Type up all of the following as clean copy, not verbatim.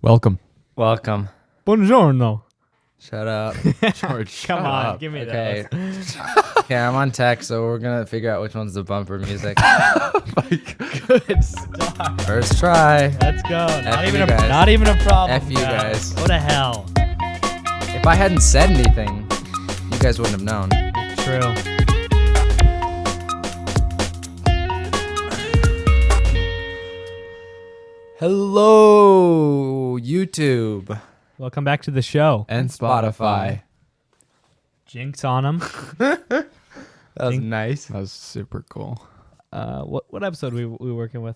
Welcome. Welcome. Buongiorno. Shut up. George, Come on, give me Okay. those. Okay, I'm on tech, so we're gonna figure out which one's the bumper music. Good start. First try. Let's go. you guys. Not even a problem. F you guys. What the hell? If I hadn't said anything, you guys wouldn't have known. True. Hello, YouTube Welcome back to the show. and Spotify. Jinx on them. That was nice. That was super cool. What episode we working with?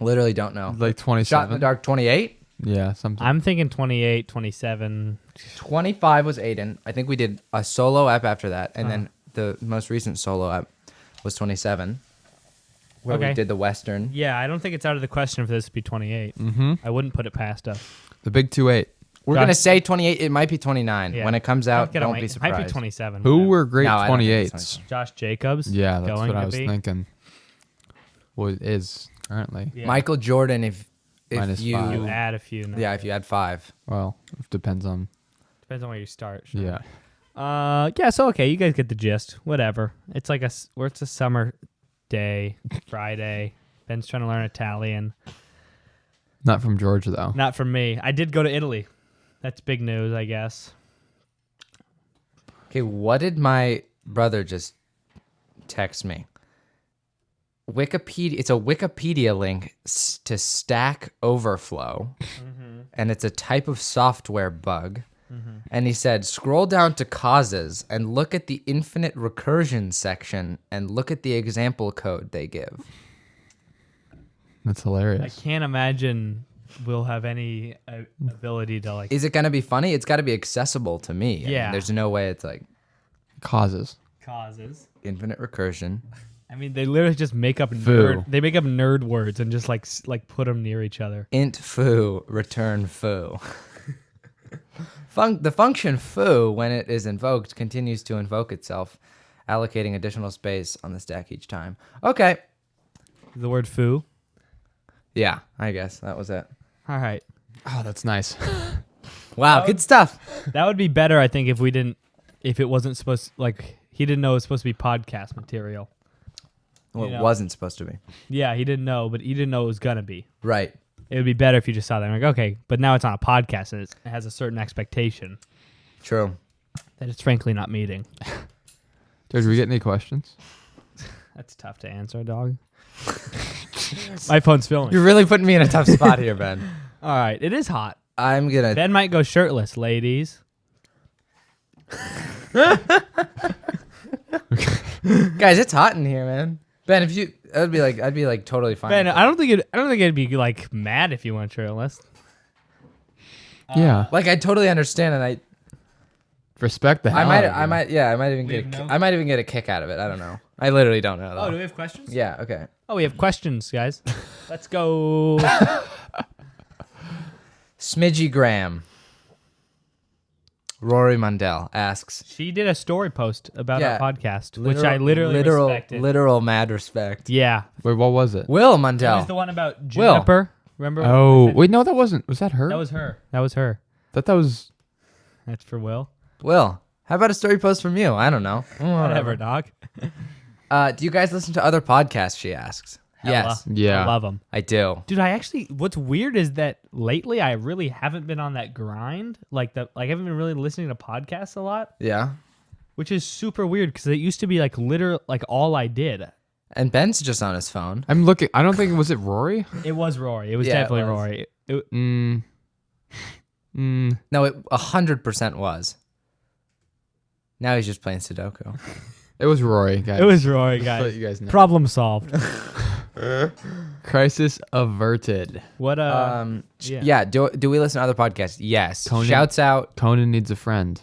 Literally don't know. Like 27. Shot in the Dark 28. Yeah, something. I'm thinking 28, 27. 25 was Aiden. I think we did a solo app after that, and then the most recent solo app was 27, where we Okay. did the Western. Yeah, I don't think it's out of the question for this to be 28. Mm-hmm. I wouldn't put it past us. The big 2-8. We're Josh- gonna say 28. It might be 29 Yeah. when it comes out. It Don't be might surprised. be 27. Who Yeah. were great No, I don't think it's 28s? Josh Jacobs. Yeah, that's going what I to was be. thinking. What is currently? Yeah. Michael Jordan, if Minus you, 5. You add a few. Now. yeah, if you had 5. Well, it depends on. Depends on where you start. Sure. Yeah. Yeah. So okay, you guys get the gist. Whatever. It's like it's a summer day, Friday. Ben's trying to learn Italian. Not from Georgia though. Not from me. I did go to Italy. That's big news, I guess. Okay, what did my brother just text me? Wikipedia. It's a Wikipedia link to Stack Overflow, and it's a type of software bug. And he said, scroll down to causes and look at the infinite recursion section and look at the example code they give. That's I hilarious. can't imagine we'll have any ability to like Is it gonna be funny? It's got to be accessible to me. I mean, Yeah. there's no way it's like Causes. causes. infinite recursion. I mean, they literally just make up Foo. They make up nerd words and just like put them near each other. Int foo, return foo. The function foo, when it is invoked, continues to invoke itself, allocating additional space on the stack each time. Okay. The word foo. Yeah, I guess that was it. All right. Oh, that's nice. Wow, good stuff. That would be better, I think, if it wasn't supposed he didn't know it was supposed to be podcast material. Well, You it know. wasn't supposed to be. Yeah, he didn't know, but he didn't know it was gonna be. Right. It would be better if you just saw that. I'm like, okay, but now it's on a podcast and it has a certain expectation True. that it's frankly not meeting. George, we get any questions? That's tough to answer, dog. My phone's filming. You're really putting me in a tough spot here, Ben. All right, it is hot. I'm going to... Ben might go shirtless, ladies. Guys, it's hot in here, man. Ben, if you... I'd be like totally fine. Ben, with I don't think it'd be like mad if you went shirtless. Yeah. Like, I totally understand, and Respect the hell I out of you. might even get a kick out of it. I don't know. I literally don't know. Though. Oh, do we have questions? Yeah, okay. Oh, we have questions, guys. Let's go. Smidgy Graham. Rory Mundell asks. She did a story post about Yeah. our podcast, which I literally respected. Literal mad respect. Yeah. Wait, what was it? Will That was Mundell. the one about Juniper. Remember? Oh, wait, no, that wasn't. Was that her? That was her. That was her. Thought that was. That's for Will. Will, how about a story post from you? I don't know. Whatever, dog. Do you guys listen to other podcasts? She asks. Yes, Yeah. I love them. I do. Dude, what's weird is that lately I really haven't been on that grind. I haven't been really listening to podcasts a lot, Yeah. which is super weird because it used to be like all I did. And Ben's just on his phone. I'm looking. I don't think. Was it Rory? It was Rory. It was Yeah, it definitely was. Rory. No, it 100% was. Now he's just playing Sudoku. It was Rory, guys. It was Rory, Just to let guys. you guys know. Problem solved. Crisis averted. What Yeah. Do we listen to other podcasts? Yes. Conan. Shouts out. Conan needs a friend.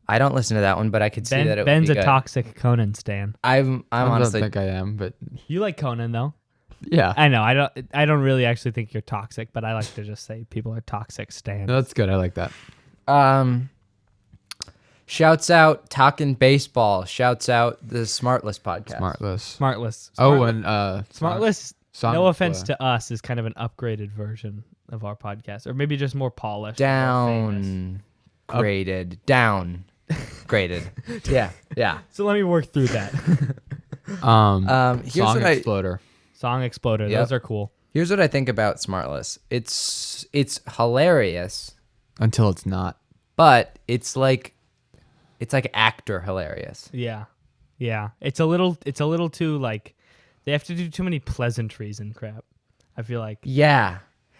I don't listen to that one, but I could see that it Ben's would a be good. toxic Conan stan. I'm I don't honestly. think I am, but You like Conan though? yeah. I know. I don't really actually think you're toxic, but I like to just say people are toxic stans. No, that's good. I like that. Shouts out Talkin' Baseball. Shouts out the Smartless podcast. Smartless. Oh, and Smartless. Sonic No offense Flow. to us, is kind of an upgraded version of our podcast, or maybe just more polished, more famous. Downgraded. Yeah. So let me work through that. Here's Song what Exploder. Song Exploder. Yep. Those are cool. Here's what I think about Smartless. It's hilarious, Until it's not. but it's like actor hilarious. Yeah. Yeah. It's a little too like they have to do too many pleasantries and crap. I feel like. Yeah.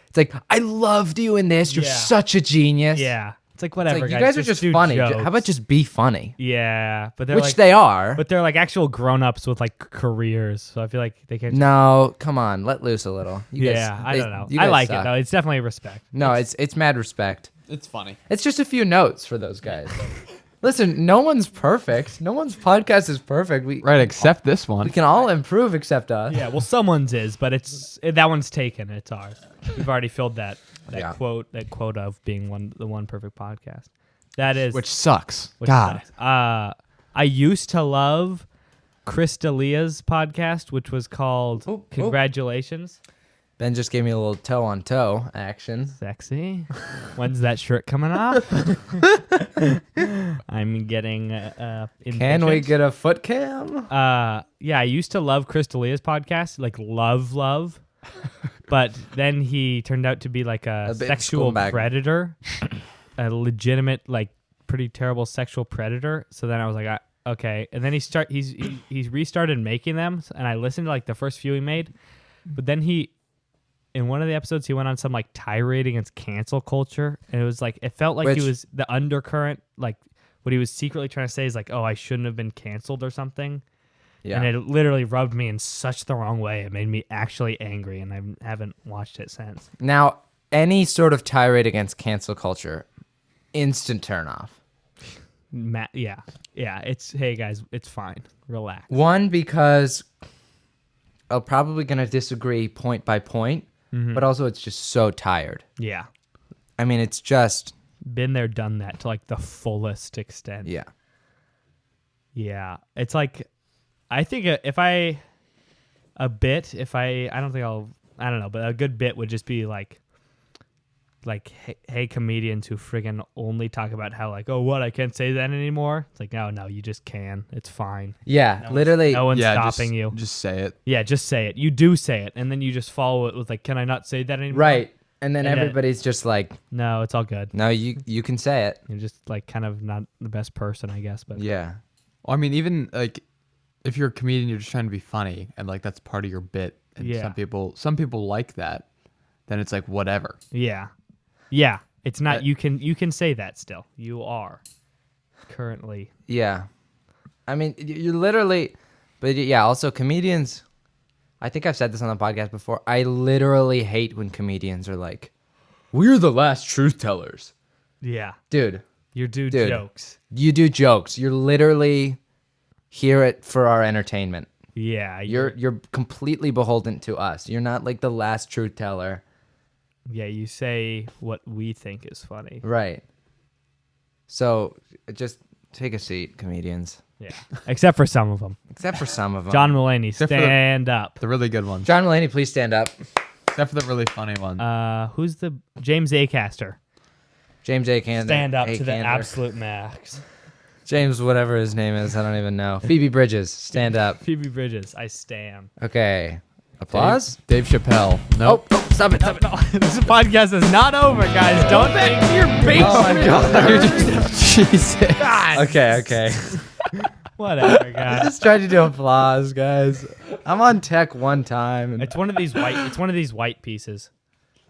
It's like, I loved you in this. You're Yeah. such a genius. Yeah. It's like It's whatever. like, you guys are just do funny. jokes. How about just be funny? Yeah, but they're Which like, they are. but they're like actual grown-ups with like careers. So I feel like they can. No, come on. Let loose a little. You guys- Yeah, I don't know. you I guys like suck. it though. It's definitely respect. No, it's mad respect. It's funny. It's just a few notes for those guys. Listen, no one's perfect. No one's podcast is perfect. Right, except this We one. can all improve except us. Yeah, well, someone's is, but that one's taken. It's ours. We've already filled that Yeah. quota of being the one perfect podcast. That is Which sucks. which God. sucks. I used to love Chris D'Elia's podcast, which was called Oop, oop. Congratulations. Ben just gave me a little toe on toe action. Sexy. When's that shirt coming off? I'm getting Can we impatient. get a foot cam? Yeah, I used to love Chris D'Elia's podcast, like love. But then he turned out to be like a A bit sexual scumbag. predator, a legitimate, like pretty terrible sexual predator. So then I was like, okay. And then he's restarted making them, and I listened to like the first few he made. But then in one of the episodes, he went on some like tirade against cancel culture, and it was like it felt like Which- he was the undercurrent, like what he was secretly trying to say is like, oh, I shouldn't have been canceled or something. Yeah. And it literally rubbed me in such the wrong way. It made me actually angry, and I haven't watched it since. Now, any sort of tirade against cancel culture, instant turn off. Yeah. It's hey guys, it's fine. Relax. One, because I'm probably going to disagree point by point, but also it's just so tired. Yeah, I mean, it's just, been there, done that to like the fullest extent. yeah. Yeah, it's like I think I don't know, but a good bit would just be like hey comedians who friggin' only talk about how like, oh, what, I can't say that anymore. It's like, no, you just can. It's fine. Yeah, literally. No one's Yeah, stopping you. Just say it. Yeah, just say it. You do say it, and then you just follow it with like, can I not say that anymore? Right. And then And then- everybody's just like, No, it's all good. no, you can say it. You're just like kind of not the best person, I guess. But Yeah. Well, I mean, even like if you're a comedian, you're just trying to be funny, and like that's part of your bit. And Yeah. some people like that. Then it's like whatever. yeah, it's not. You can say that still. You are currently. Yeah. I mean, you're literally, but yeah, also comedians, I think I've said this on the podcast before. I literally hate when comedians are like, we're the last truth tellers. Yeah, Dude, you do Dude. jokes. you do jokes. You're literally here for our entertainment. Yeah, You're completely beholden to us. You're not like the last truth teller. yeah. You say what we think is funny. Right. So just take a seat, comedians. Yeah, except for some of them. Except for some of them. John Mulaney, Except for stand up. The really good ones. John Mulaney, please stand up. Except for the really funny one. Who's the James Acaster? James A. Kander. Stand up A. to the Kander. absolute max. James, whatever his name is, I don't even know. Phoebe Bridges, stand up. Phoebe Bridges, I stand. Okay. Applause? Dave Chappelle. Nope. Oh, stop it. No, this podcast is not over, guys. Don't think you're Oh my God. Jesus. Okay. Whatever, guys. Just tried to do applause, guys. I'm on tech one time. And... It's one of these white. It's one of these white pieces.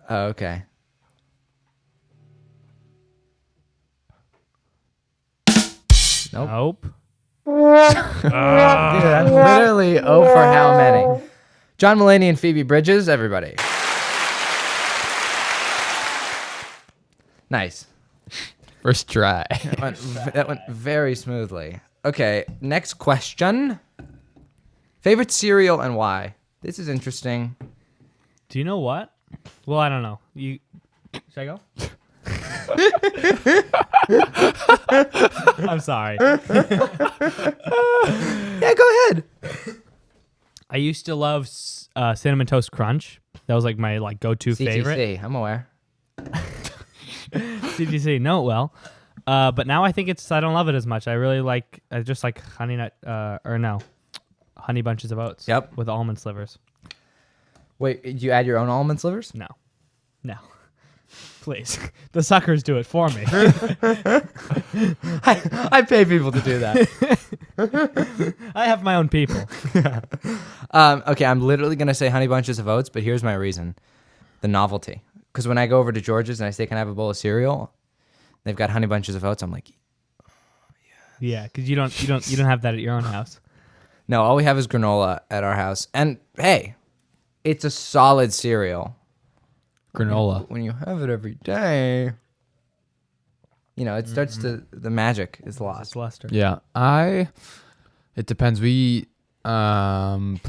Oh, okay. Nope. Dude, I'm literally for how many? John Mulaney and Phoebe Bridges, everybody. Nice. First try. That went very smoothly. Okay, next question. Favorite cereal and why? This is interesting. Do you know what? Well, I don't know. Should I go? I'm sorry. Yeah, go ahead. I used to love Cinnamon Toast Crunch. That was like my go-to CTC, favorite. I'm aware. CGC, know it well. But now I think I don't love it as much. I just like honey nut, honey bunches of oats. Yep. With almond slivers. Wait, do you add your own almond slivers? No. Please. The suckers do it for me. I pay people to do that. I have my own people. Okay, I'm literally going to say honey bunches of oats, but here's my reason. The novelty. Because when I go over to George's and I say, can I have a bowl of cereal? They've got honey bunches of oats. I'm like, Yeah, because you don't have that at your own house. no, all we have is granola at our house. And hey, it's a solid cereal. Granola. When you have it every day, it starts to, the magic is lost. It's luster. Yeah, it depends. We like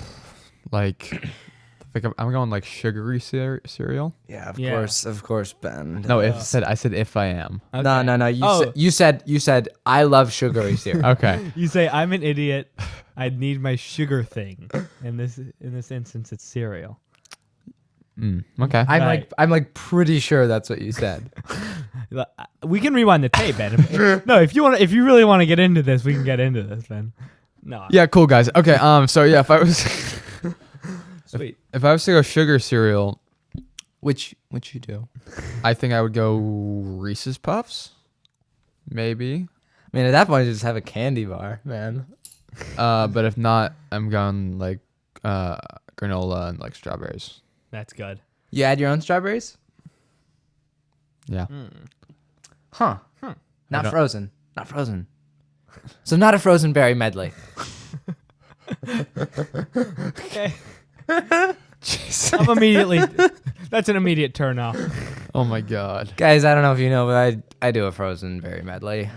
I think I'm going like sugary cereal. Yeah, Yeah. of course, Ben. No, I said if I am. Okay. No. Oh. You said I love sugary cereal. Okay. You say I'm an idiot. I need my sugar thing. In this instance, it's cereal. Okay. I'm like pretty sure that's what you said. We can rewind the tape, Ben. No, if you really want to get into this, we can get into this, Ben. No. Yeah, cool guys. Okay. So yeah, if I was Sweet. if I was to go sugar cereal, Which you do. I think I would go Reese's Puffs. Maybe. I mean, at that point, you just have a candy bar, man. But if not, I'm going like granola and like strawberries. That's good. You add your own strawberries? Yeah. Huh. I Not don't- frozen. Not frozen. So not a frozen berry medley. Okay. I'm immediately. That's an immediate turn off. Oh my god. Guys, I don't know if you know, but I do a frozen berry medley.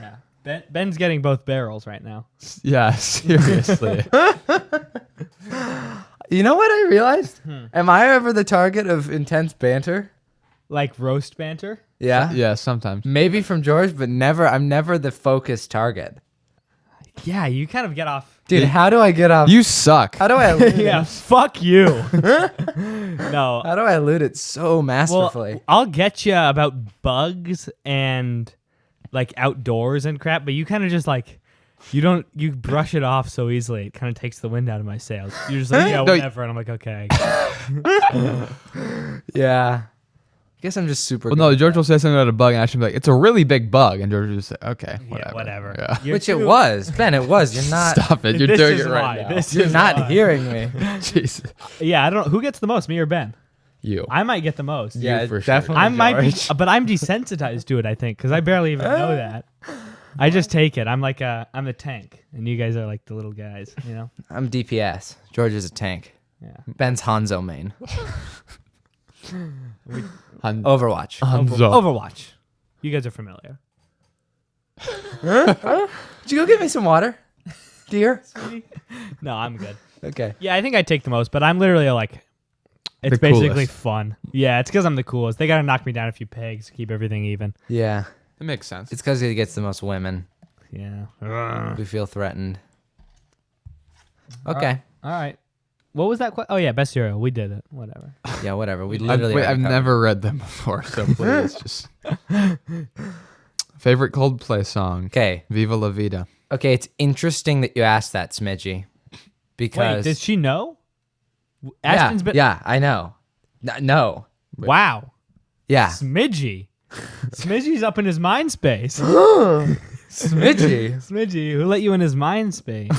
Yeah. Ben's getting both barrels right now. Yeah, seriously. You know what I realized? Am I ever the target of intense banter? Like roast banter. Yeah. Yeah, sometimes. Maybe from George, but never. I'm never the focused target. Yeah, you kind of get off. Dude, how do I get off? You suck. How do I elude Yeah, it? fuck you. No. How do I elude it so masterfully? Well, I'll get you about bugs and like outdoors and crap, but you kind of just like you brush it off so easily. It kind of takes the wind out of my sails. You're just like, yeah, No, whatever, and I'm like, okay. Yeah. I guess I'm just super. Well, good no, at George that. will say something about a bug, and Ashton will be like, "It's a really big bug," and George will just say, "Okay, whatever." Yeah, whatever. Yeah. You're Which it too- was, Ben. It was. You're not. Stop it! You're This doing is it right why. now. This You're is not why. hearing me. Jesus. Yeah, I don't know who gets the most, me or Ben. You. I might get the most. Yeah, for sure. definitely. I might be, George. but I'm desensitized to it. I think because I barely even know that. I just take it. I'm the tank, and you guys are like the little guys. You know. I'm DPS. George is a tank. Yeah. Ben's Hanzo main. Han- Overwatch. Hanzo. Overwatch. You guys are familiar. Did you go get me some water, dear? No, I'm good. Okay. Yeah, I think I take the most, but I'm literally like, it's The basically coolest. fun. Yeah, it's because I'm the coolest. They gotta knock me down a few pegs to keep everything even. Yeah. It makes sense. It's because he gets the most women. Yeah. We feel threatened. Okay. All right. What was that? Oh yeah, best cereal. We did it. Whatever. Yeah, whatever. We literally. I've never read them before, so please just. Favorite Coldplay song? Okay. Viva la Vida. Okay. It's interesting that you asked that, Smidgy. Because. Wait, did she know? Yeah, Ashton's been. yeah, I know. No. Wow. Yeah. Smidgy. Smidgy's up in his mind space. Smidgy. Smidgy, who let you in his mind space?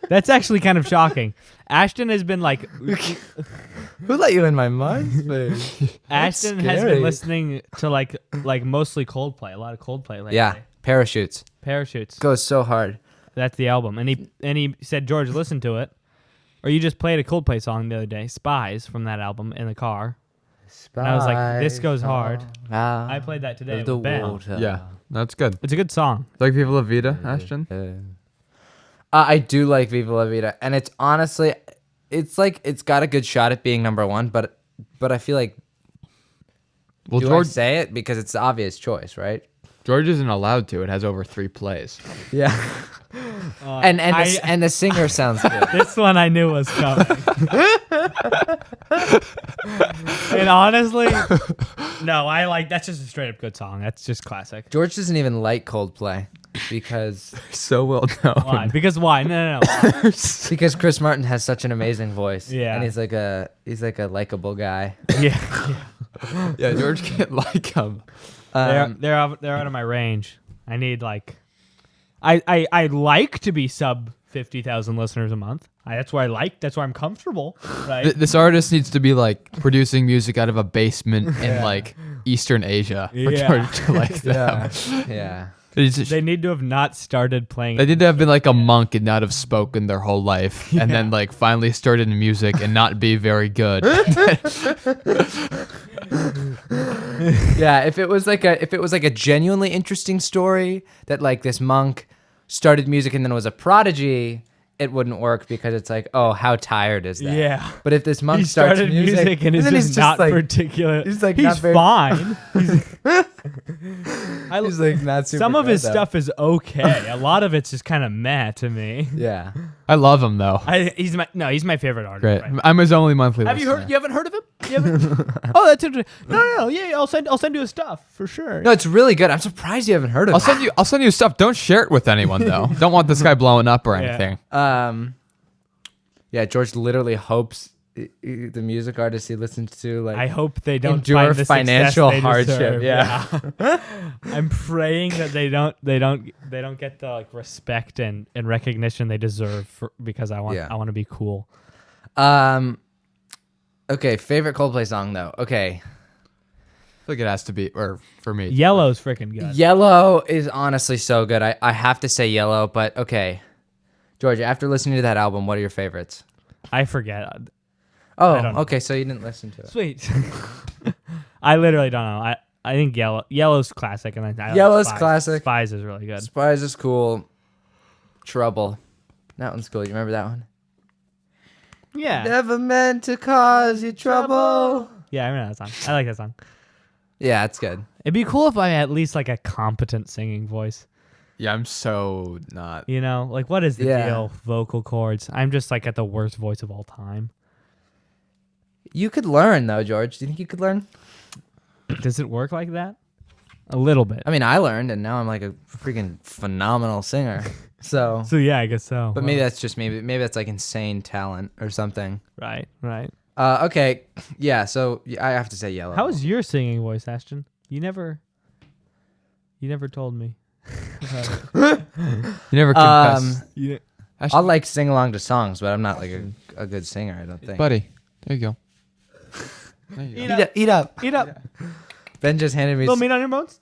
That's actually kind of shocking. Ashton has been like, Who let you in my mind space? Ashton has scary. been listening to like mostly Coldplay, a lot of Coldplay lately. Yeah. Parachutes. Parachutes. Goes so hard. That's the album, and he said, George, listen to it. Or you just played a Coldplay song the other day, Spies, from that album in the car. And I was like, this goes hard. I played that today with Ben. Yeah, that's good. It's a good song. Like Viva la Vida, Ashton? I do like Viva La Vida, and it's honestly, it's like it's got a good shot at being number one, but I feel like Well, do George I say it because it's the obvious choice, right? isn't allowed to. It has over 3 plays. Yeah. And the singer sounds good. This one I knew was coming. And honestly, no, I like that's just a straight up good song. That's just classic. George doesn't even like Coldplay because So well known. Why? Because why? No. Why? because Chris Martin has such an amazing voice. Yeah. And he's like a likable guy. Yeah. Yeah, George can't like him. They're out of my range. I need like I like to be sub 50,000 listeners a month. That's where I'm comfortable, right? This artist needs to be like producing music out of a basement in like Eastern Asia for Yeah. George to like them. Yeah. They need to have not started playing. They need to have been like a monk and not have spoken their whole life, and then like finally started in music and not be very good. Yeah, if it was like a genuinely interesting story that like this monk started music and then was a prodigy, it wouldn't work because it's like, oh, how tired is that? Yeah. But if this monk He starts started music and then it's he's just not like, particular. he's like he's not very- fine. he's like not super Some of good, his though. stuff is okay. A lot of it's just kind of meh to me. Yeah. I love him though. He's my favorite artist. Great. Right? I'm his only monthly. Have you listener. heard? You haven't heard of him? You haven't? Oh, that's interesting. No. Yeah, I'll send you his stuff for sure. No, it's really good. I'm surprised you haven't heard of it. I'll send you stuff. Don't share it with anyone though. Don't want this guy blowing up or Yeah. anything. Yeah, George literally hopes the music artists he listens to like I hope they don't endure find the financial success they hardship. deserve. Yeah. I'm praying that they don't get the like respect and recognition they deserve because I want to be cool. Okay, favorite Coldplay song though. Okay. I think it has to be, or for me. Yellow's freaking good. Yellow is honestly so good. I have to say Yellow, but okay. George, after listening to that album, what are your favorites? I forget. Oh, I don't know. okay, so you didn't listen to it. Sweet. I literally don't know. I think Yellow's classic, and I Yellow's Spies. classic. Spies is really good. Spies is cool. Trouble. That one's cool. You remember that one? Yeah. Never meant to cause you trouble. Yeah, I remember that song. I like that song. Yeah, it's good. It'd be cool if I had at least like a competent singing voice. Yeah, I'm so not. You know, like what is the Yeah. deal? Vocal cords. I'm just like at the worst voice of all time. You could learn though, George. Do you think you could learn? Does it work like that? A little bit. I mean, I learned, and now I'm like a freaking phenomenal singer. So, So yeah, I guess so. but maybe that's just maybe that's like insane talent or something. Right. Okay, yeah. So I have to say Yellow. How is your singing voice, Ashton? You never told me. You never confess. You, I'll like sing along to songs, but I'm not like a good singer. I don't think. Buddy, there you go. There you go. Eat up. eat up. Ben just handed me. Little meat on your bones.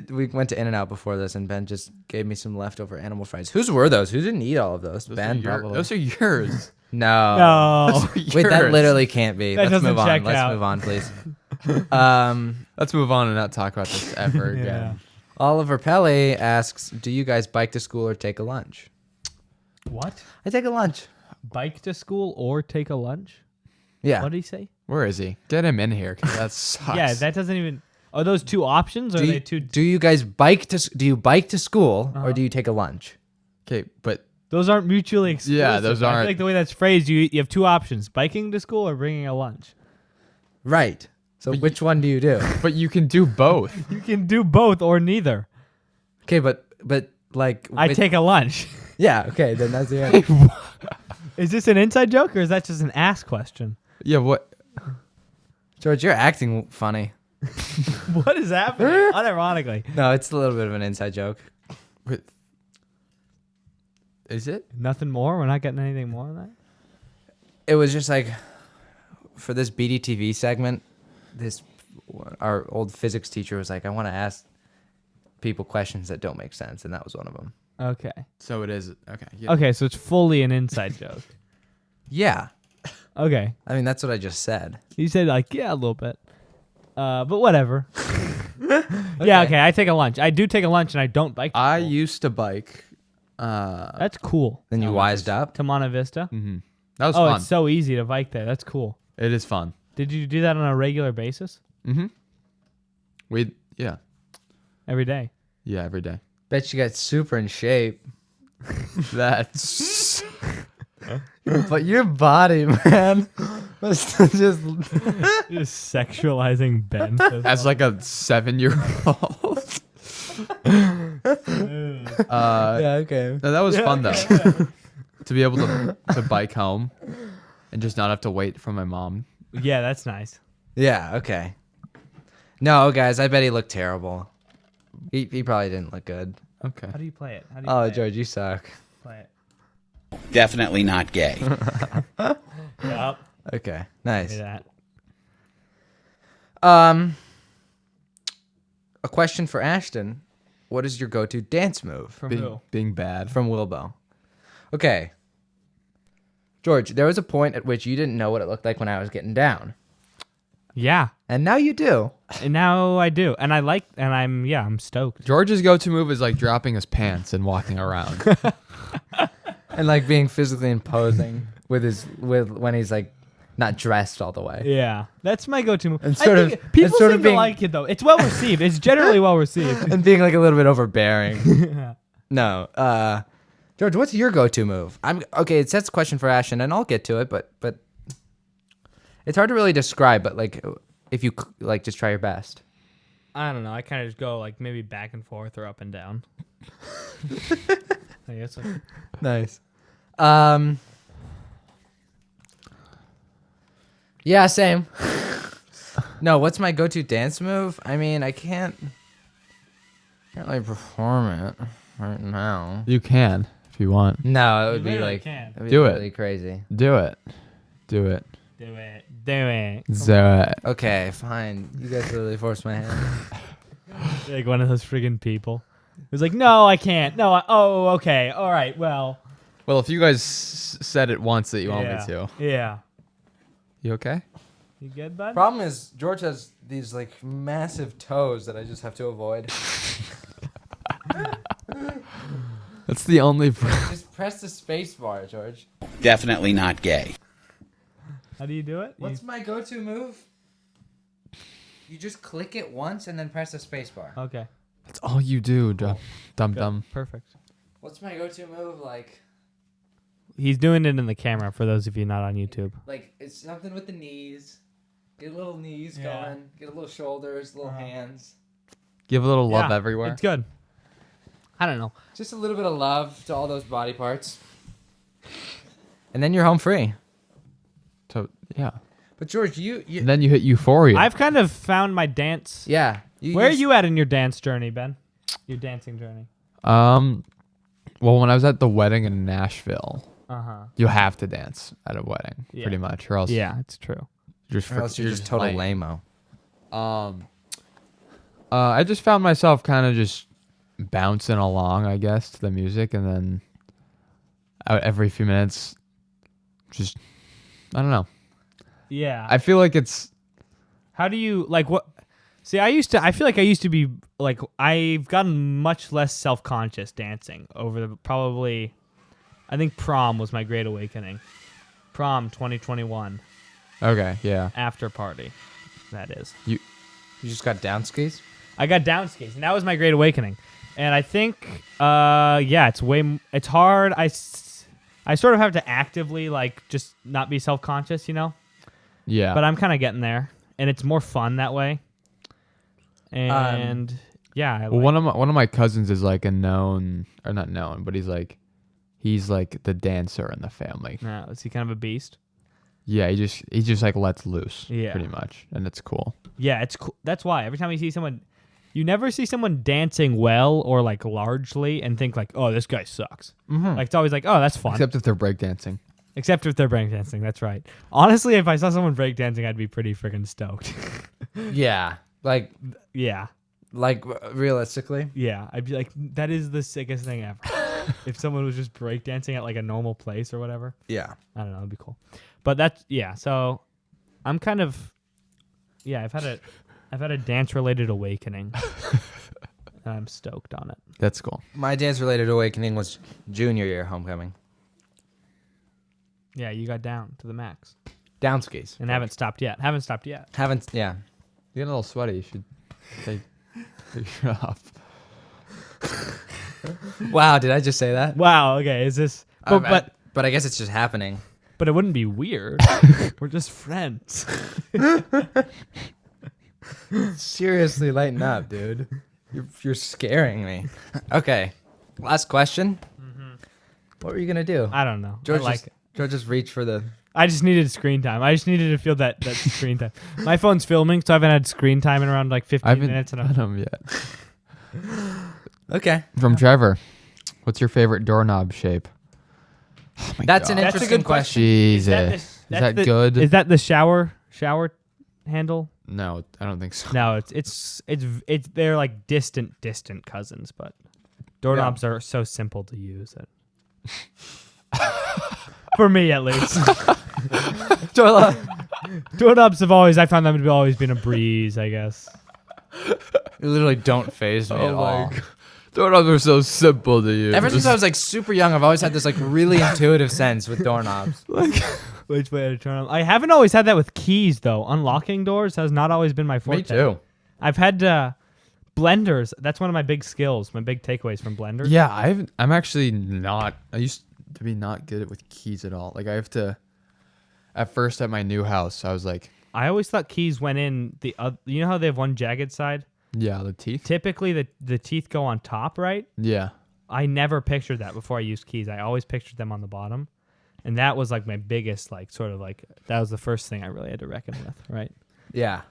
We went to In-N-Out before this, and Ben just gave me some leftover animal fries. Whose were those? Who didn't eat all of those? Ben, probably. Those are yours. No. No. Wait, that literally can't be. That Let's move doesn't on. check Let's out. move on, please. Let's move on and not talk about this ever Yeah. again. Oliver Pelly asks, "Do you guys bike to school or take a lunch?" What? I take a lunch. Bike to school or take a lunch? Yeah. What did he say? Where is he? Get him in here, because that sucks. Yeah, that doesn't even. Are those two options? Or are they two? Do you guys bike to? Do you bike to school or do you take a lunch? Okay, but Those aren't mutually exclusive. Yeah, those I aren't. feel like the way that's phrased, you have two options: biking to school or bringing a lunch. Right. So which one do you do? you can do both. You can do both or neither. Okay, but like I take a lunch. Yeah. Okay, then that's the answer. Is this an inside joke or is that just an ass question? Yeah, what? George, you're acting funny. What is happening? Unironically. No, it's a little bit of an inside joke. Wait. Is it? Nothing more? We're not getting anything more on that? It was just like for this BDTV segment, our old physics teacher was like, I want to ask people questions that don't make sense, and that was one of them. Okay. So it is. Okay. Yeah. Okay, so it's fully an inside joke. Yeah. Okay. I mean, that's what I just said. You said like, yeah, a little bit. But whatever. Yeah, okay, I take a lunch. I do take a lunch and I don't bike to I school. used to bike. That's cool. Then you wised up. To Monte Vista? Mm-hmm. That was Oh, fun. it's so easy to bike there. That's cool. It is fun. Did you do that on a regular basis? Mm-hmm. Yeah. Every day? Yeah, every day. Bet you got super in shape. That's But your body, man, was just Just sexualizing Ben. as like a 7-year-old. yeah, okay. No, that was fun though. To be able to bike home and just not have to wait for my mom. Yeah, that's nice. Yeah, okay. No, guys, I bet he looked terrible. He probably didn't look good. Okay. How do you play it? How do you Oh, play George, you suck. it? Play it. Definitely not gay. Yep. Okay, nice. Say that. A question for Ashton. What is your go-to dance move? From Being, who? being bad. From Wilbo. Okay. George, there was a point at which you didn't know what it looked like when I was getting down. Yeah. And now you do. And now I do. And I'm stoked. George's go-to move is like dropping his pants and walking around. And like being physically imposing with when he's like not dressed all the way. Yeah. That's my go-to move. And I sort think of- people and sort seem of to being- like it though. It's well received. It's generally well received. And being like a little bit overbearing. No. George, what's your go-to move? Okay, it sets a question for Ashton, and I'll get to it, but it's hard to really describe, but like if you like just try your best. I don't know. I kind of just go like maybe back and forth or up and down. I guess. Nice. Yeah, same. No, what's my go-to dance move? I mean, I can't really perform it right now. You can if you want. No, it would You be literally like can. it'd be Do it. really crazy. Do it. Do it. Do it. Do it. Do it. Okay, fine. You guys literally forced my hand. Like one of those friggin' people. It was like, no, I can't. No, oh, okay. All right. Well. Well, if you guys said it once that you want yeah. me to, Yeah. you okay? You good, bud? Problem is, George has these like massive toes that I just have to avoid. That's the only. Just press the space bar, George. Definitely not gay. How do you do it? What's my go-to move? You just click it once and then press the space bar. Okay. That's all you do, dumb Good. dumb. Perfect. What's my go-to move? He's doing it in the camera for those of you not on YouTube. Like it's something with the knees. Get a little knees Yeah. going. Get a little shoulders, little hands. Give a little love Yeah, everywhere. It's good. I don't know. Just a little bit of love to all those body parts. And then you're home free. So yeah. But George, you And then you hit euphoria. I've kind of found my dance. yeah. Where are you at in your dance journey, Ben? Your dancing journey. Well, when I was at the wedding in Nashville, Uh-huh. you have to dance at a wedding, Yeah. pretty much, or else Yeah, it's true. Or else you're just total lame-o. I just found myself kind of just bouncing along, I guess, to the music, and then every few minutes, just I don't know. Yeah. I feel like it's How do you like what? See, I feel like I used to be like I've gotten much less self-conscious dancing over the probably. I think prom was my great awakening. Prom 2021 okay. Yeah, after party, that is. You just got down skis? I got down skis, and that was my great awakening. And I think, yeah, it's hard. I sort of have to actively like just not be self-conscious, you know. yeah. But I'm kind of getting there, and it's more fun that way. And yeah, I Well, like- one of my cousins is like a known, or not known, but he's like the dancer in the family. No, is he kind of a beast? Yeah, he just like lets loose, Yeah. pretty much, and it's cool. Yeah, it's cool. That's why every time you see someone, you never see someone dancing well or like largely and think like, oh, this guy sucks. Mm-hmm. Like it's always like, oh, that's fun. Except if they're breakdancing. Except if they're breakdancing. That's right. Honestly, if I saw someone breakdancing, I'd be pretty freaking stoked. Yeah. Like Yeah. realistically? Yeah. I'd be like, that is the sickest thing ever. If someone was just breakdancing at like a normal place or whatever. Yeah. I don't know. It'd be cool. But that's, yeah. So I'm kind of, yeah, I've had a dance related awakening. And I'm stoked on it. That's cool. My dance-related awakening was junior year homecoming. Yeah, you got down to the max. Down skis. And haven't stopped yet. Haven't, yeah. You get a little sweaty. You should take your shirt off. Wow, did I just say that? Wow. Okay. Is this? But I guess it's just happening. But it wouldn't be weird. We're just friends. Seriously, lighten up, dude. You're scaring me. Okay, last question. What were you gonna do? I don't know. George, I like it. George just reached for the. I just needed screen time. I just needed to feel that screen time. My phone's filming, so I haven't had screen time in around like 15 I haven't minutes. And done them yet. Okay, From Trevor, what's your favorite doorknob shape? Oh my that's an God. interesting question. Jesus. Is that good? Is that the shower handle? No, I don't think so. No, it's they're like distant cousins, but doorknobs are so simple to use that for me at least. Doorknobs have always, I found them to be always been a breeze, I guess. You literally don't phase me at all. Doorknobs are so simple to use. Ever since I was like super young, I've always had this like really intuitive sense with doorknobs. Which way to turn them? I haven't always had that with keys though. Unlocking doors has not always been my forte. Me too. I've had blenders. That's one of my big skills, my big takeaways from blenders. Yeah, I'm actually not. I used to be not good with keys at all. Like I have to. At first, at my new house, I was like, I always thought keys went in the you know how they have one jagged side? yeah, the teeth. Typically the teeth go on top, right? Yeah. I never pictured that before I used keys. I always pictured them on the bottom. And that was like my biggest like sort of like that was the first thing I really had to reckon with, right? Yeah.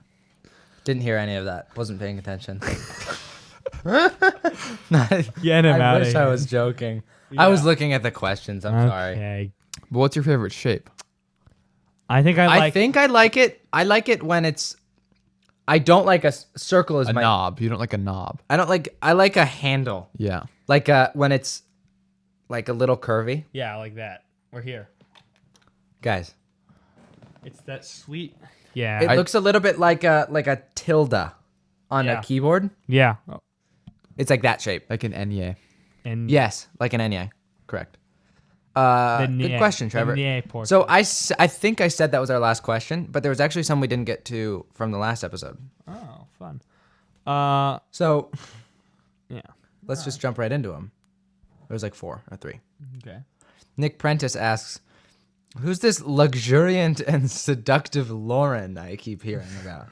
Didn't hear any of that. Wasn't paying attention. Get him I out wish of I here. was joking. I was looking at the questions. I'm sorry. Okay. But what's your favorite shape? I think I think I like it. I like it when it's. I don't like a circle as A my knob. You don't like a knob. I don't like. I like a handle. Yeah. Like when it's like a little curvy. Yeah, like that. We're here. Guys, It's that sweet. Yeah. it looks a little bit like a tilde on Yeah. a keyboard. Yeah. It's like that shape. Like an Enye. And Yes, like an Enye. Correct. the Good nye- question, the Trevor. nye portion. So I think I said that was our last question, but there was actually some we didn't get to from the last episode. Oh, fun. So Yeah. let's just jump right into them. There was like 4 or 3. Okay. Nick Prentice asks, "Who's this luxuriant and seductive Lauren I keep hearing about?"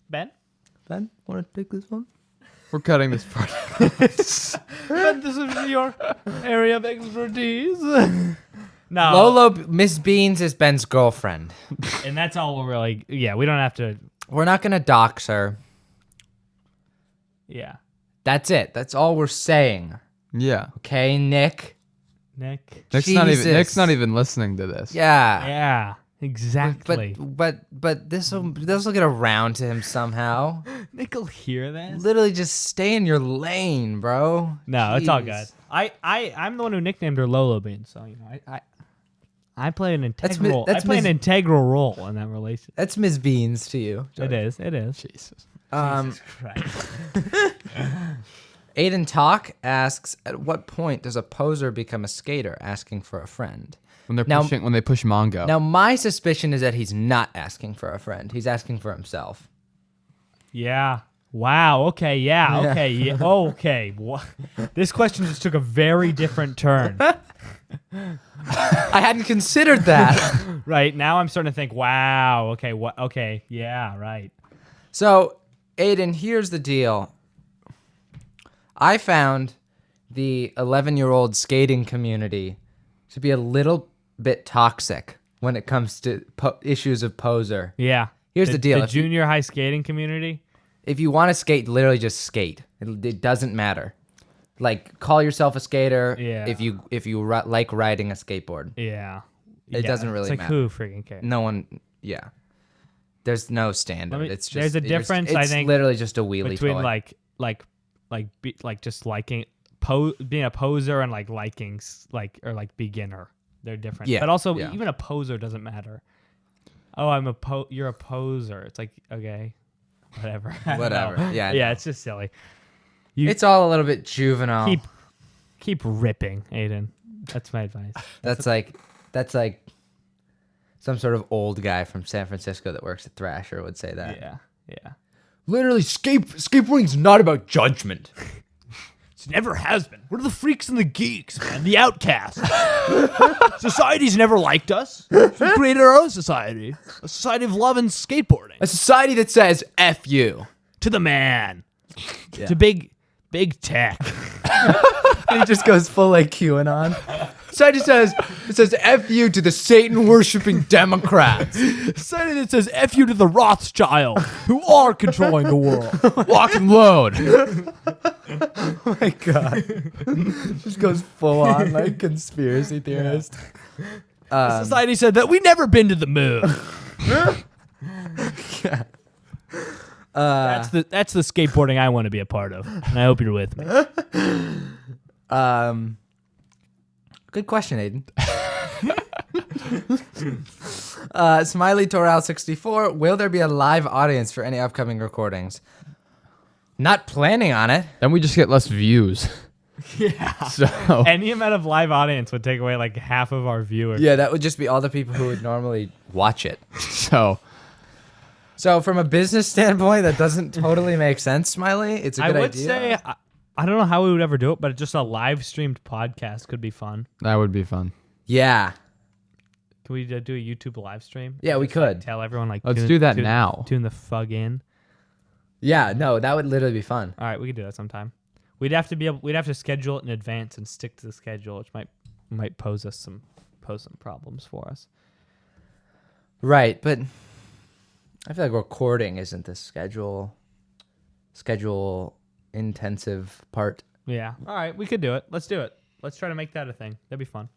Ben? Ben, want to take this one? We're cutting this part. Ben, this is your area of expertise. No. Lolo Miss Beans is Ben's girlfriend. And that's all we're really. Yeah, we don't have to. We're not gonna dox her. Yeah. That's it. That's all we're saying. Yeah. Okay, Nick. Nick. Jesus. Nick's not even listening to this. Yeah. Yeah. Exactly. But this'll get around to him somehow. Nick will hear that. Literally just stay in your lane, bro. No, it's all Jeez. good. I'm the one who nicknamed her Lolo Bean, so you know I play an That's integral. that's I play an Ms. integral role in that relationship. That's Miss Beans to you. It is. It is. Jesus. Christ. Aiden Talk asks, "At what point does a poser become a skater asking for a friend?" When they're Now- pushing, when they push Mongo. Now, my suspicion is that he's not asking for a friend. He's asking for himself. Yeah. Wow. Okay. Yeah. Okay. Yeah. Okay. This question just took a very different turn. I hadn't considered that. Right now, I'm starting to think. Wow. Okay. What? Okay. Yeah. Right. So, Aiden, here's the deal. I found the 11-year-old skating community to be a little bit toxic when it comes to issues of poser. Yeah. Here's the deal. The If you- junior high skating community. If you want to skate, literally just skate. It doesn't matter. Like, call yourself a skater Yeah. if you like riding a skateboard. Yeah. It doesn't really it's like matter. who freaking cares? No one, yeah. There's no standard. There's a it's difference, It's I think, literally just a wheelie Between toy. like just liking being a poser and like liking or beginner. They're different. Yeah, But also yeah. even a poser doesn't matter. Oh, you're a poser. It's like, okay. Whatever. I don't Whatever. know. Yeah, I Yeah, know. it's just silly. It's all a little bit juvenile. Keep ripping, Aiden. That's my advice. That's like some sort of old guy from San Francisco that works at Thrasher would say that. Yeah. Yeah. Literally, skateboarding's not about judgment. It never has been. We're the freaks and the geeks, man. The outcasts. Society's never liked us. We created our own society. A society of love and skateboarding. A society that says F you. To the man. To big tech. And he just goes full like QAnon. Society says F you to the Satan-worshipping Democrats. Society that says F you to the Rothschild, who are controlling the world. Lock and load. Oh my God. Just goes full on like conspiracy theorist. Society said that we never been to the moon. That's the skateboarding I want to be a part of, and I hope you're with me. Good question, Aiden. Smiley Toral 64. Will there be a live audience for any upcoming recordings? Not planning on it. Then we just get less views. Yeah. So Any amount of live audience would take away like half of our viewers. Yeah, that would just be all the people who would normally watch it. so So from a business standpoint, that doesn't totally make sense, Smiley. It's a good idea. I would say I don't know how we would ever do it, but just a live streamed podcast could be fun. that would be fun. Yeah. Can we do a YouTube live stream? Yeah, we could. Tell everyone like Let's do that now. Tune the fug in. Yeah, no, that would literally be fun. All right, we could do that sometime. We'd have to schedule it in advance and stick to the schedule, which might pose some problems for us. Right, but I feel like recording isn't the schedule intensive part. Yeah. All right, we could do it. Let's do it. Let's try to make that a thing. That'd be fun.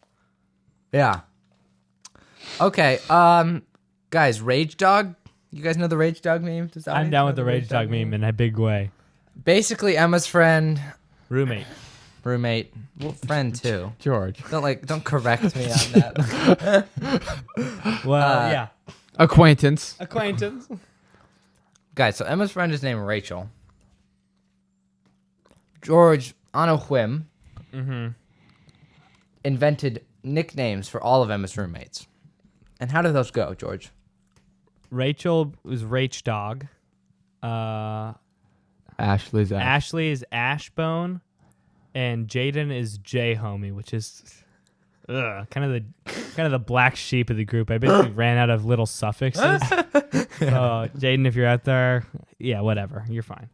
Yeah. Okay, guys, Rage Dog. You guys know the Rage Dog meme? I'm down with the Rage Dog meme in a big way. Basically, Emma's friend, Roommate. roommate, well, friend too. George. Don't correct me on that. Well, yeah. Acquaintance. Acquaintance. Guys, so Emma's friend is named Rachel. George, on a whim, invented nicknames for all of Emma's roommates. And how did those go, George? Rachel was Rach Dog. Ashley's Ash. Ashley is Ashbone, and Jaden is J Homie, which is kind of the black sheep of the group. I basically ran out of little suffixes. So Jaden, if you're out there, yeah, whatever, you're fine.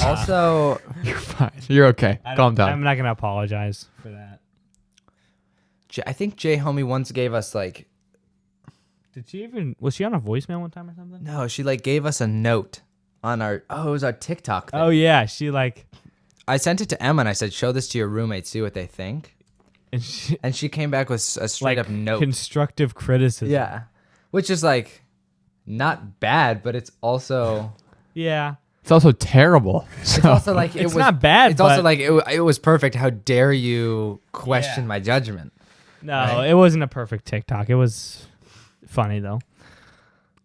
Also, You're fine. You're okay. Calm down. I'm not gonna apologize for that. I think J Homie once gave us like, Was she on a voicemail one time or something? no, she like gave us a note on it was our TikTok thing. Oh yeah, she like, I sent it to Emma and I said, show this to your roommates, see what they think. and And she came back with a straight up note. constructive criticism. Yeah. Which is like not bad, but it's also Yeah. It's also terrible. it's also like It's not bad, It's also but- like it was perfect. How dare you question my judgment? No, Right? it wasn't a perfect TikTok. It was funny though.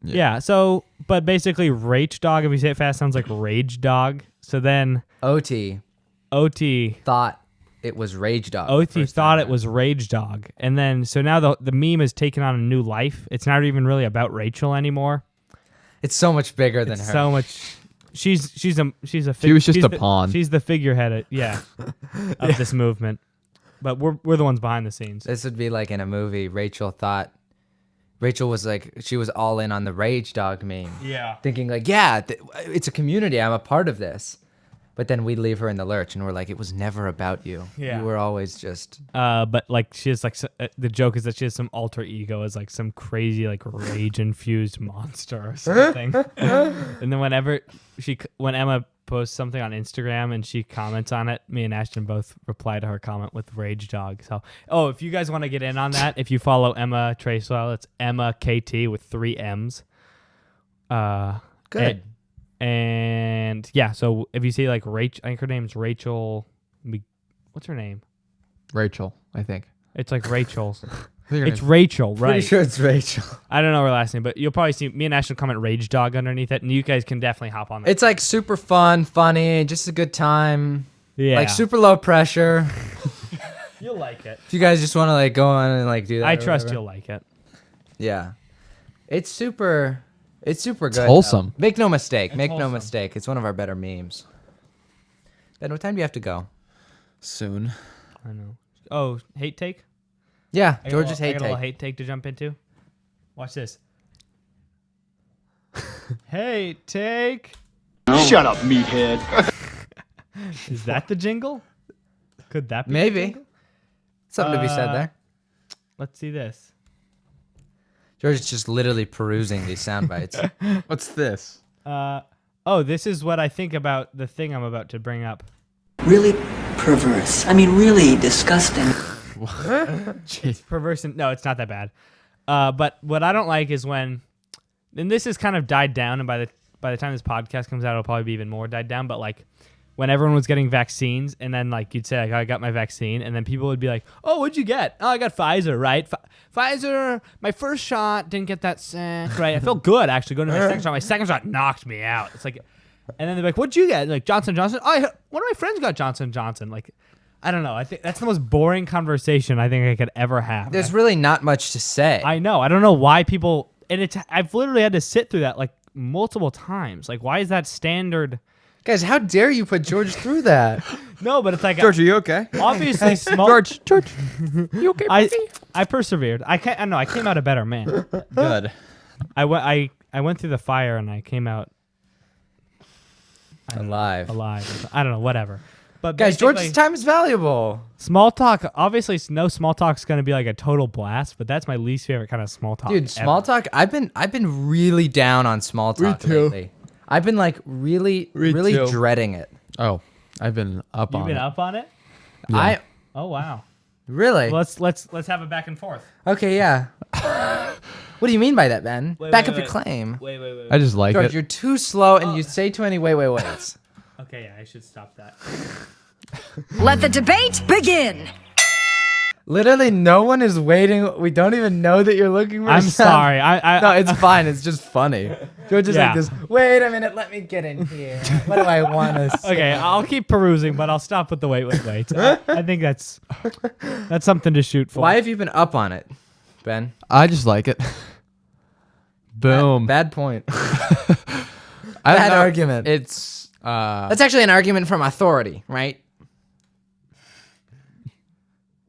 Yeah. So, but basically, Rage Dog, if you say it fast, sounds like Rage Dog. So then OT OT thought it was Rage Dog. OT thought it was Rage Dog, and then so now the meme has taken on a new life. It's not even really about Rachel anymore. It's so much bigger than her. So much. She's a She was just she's a the- pawn. She's the figurehead of this movement. But we're the ones behind the scenes. This would be like in a movie. Rachel was like, she was all in on the Rage Dog meme. Yeah. Thinking like, yeah, it's a community. I'm a part of this. But then we leave her in the lurch and we're like, it was never about you. Yeah. You were always just. But like she has like the joke is that she has some alter ego as like some crazy like rage infused monster or something. And then when Emma posts something on Instagram and she comments on it, me and Ashton both reply to her comment with Rage Dog. So if you guys want to get in on that, if you follow Emma Tracewell, it's Emma KT with 3 M's. Good. And yeah, so if you see like Rachel, I think her name's Rachel. What's her name? Rachel, I think. It's like Rachel's. I think her It's name's- Rachel, right? Pretty sure it's Rachel. I don't know her last name, but you'll probably see me and Ashton comment Rage Dog underneath it, and you guys can definitely hop on that. It's like super fun, funny, just a good time. yeah, Like super low pressure. You'll like it. If you guys just want to like go on and like do that. I or trust whatever. you'll like it. Yeah. It's super good. wholesome. though. Make no mistake. It's Make no wholesome. mistake. It's one of our better memes. Ben, what time do you have to go? Soon. I know. Oh, hate take? Yeah, I got George's a hate little take. hate take to jump into. Watch this. Hate take. Shut up, meathead. Is that the jingle? Could that be the Maybe. jingle? Something to be said there. Let's see this. George is just literally perusing these sound bites. What's this? Oh, this is what I think about the thing I'm about to bring up. Really perverse. I mean, really disgusting. Perverse and no, it's not that bad. But what I don't like is when, and this has kind of died down, and by the time this podcast comes out, it'll probably be even more died down. But like when everyone was getting vaccines, and then like you'd say like, I got my vaccine, and then people would be like, oh, what'd you get? Oh, I got Pfizer, right? Pfizer, my first shot didn't get that sick, right? I felt good actually going to my second shot. My second shot knocked me out. It's like, and then they're like, what'd you get? Like Johnson & Johnson. Oh, one of my friends got Johnson & Johnson. Like, I don't know. I think that's the most boring conversation I think I could ever have. There's really not much to say. I know. I don't know why people, and I've literally had to sit through that like multiple times. Like, why is that standard? Guys, how dare you put George through that? No, but it's like George, are you okay? obviously small. George, you okay? I persevered. I know. I came out a better man. Good. I went through the fire and I came out Alive. alive. I don't know. Whatever. But Guys, basically, George's time is valuable. small talk. Obviously, no small talk's gonna be like a total blast. But that's my least favorite kind of small talk. Dude, small ever. talk. I've been really down on small talk too. lately. I've been like really too. dreading it. Oh, I've been up You've on been it. up on it. I Oh wow. really. Let's have a back and forth. Okay, yeah. What do you mean by that, Ben? Wait, Back wait, up your wait. claim. Wait. I just like George, it. you're too slow and you say too many waits. Okay, yeah, I should stop that. Let the debate begin. Literally, no one is waiting. We don't even know that you're looking for I'm sound. sorry. No, it's fine. It's just funny. George is Yeah. like this. Wait a minute. Let me get in here. What do I want to say? Okay, I'll keep perusing, but I'll stop with the wait. I think that's something to shoot for. Why have you been up on it, Ben? I just like it. Boom. Bad point. I don't bad know. argument. It's That's actually an argument from authority, right?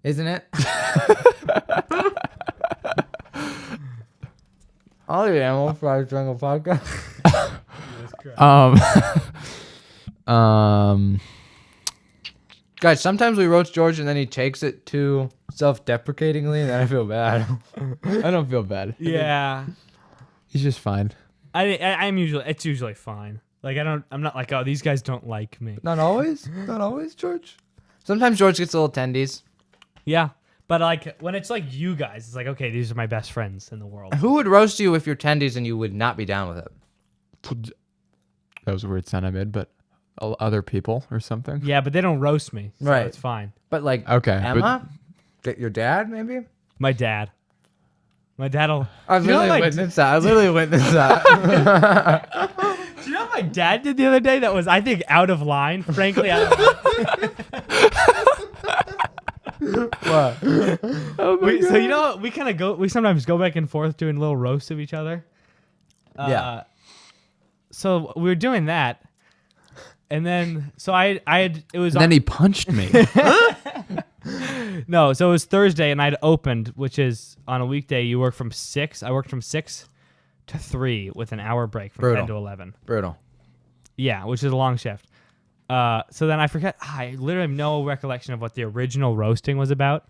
Isn't it? All the animal fries during a podcast. Guys, sometimes we roast George and then he takes it too self-deprecatingly, and then I feel bad. I don't feel bad. Yeah, He's just fine. it's usually fine. Like I'm not like, oh, these guys don't like me. Not always, George. Sometimes George gets a little tendies. Yeah, but like when it's like you guys, it's like, okay, these are my best friends in the world. Who would roast you if you're tendies and you would not be down with it? That was a weird sound I made, but other people or something. Yeah, but they don't roast me, so Right. it's fine. But like, Okay, Emma, your dad, maybe. My dad will. I was Do you know literally what witness that. I was literally witness that. Do you know what my dad did the other day that was, I think, out of line? Frankly, out of line. What? So you know, we sometimes go back and forth doing little roasts of each other. Yeah. So we were doing that, and then it was And then he punched me. no. So it was Thursday, and I'd opened, which is on a weekday. You work from 6. I worked from 6 to 3 with an hour break from Brutal. 10 to 11. Brutal. Yeah, which is a long shift. So then I forget. I literally have no recollection of what the original roasting was about.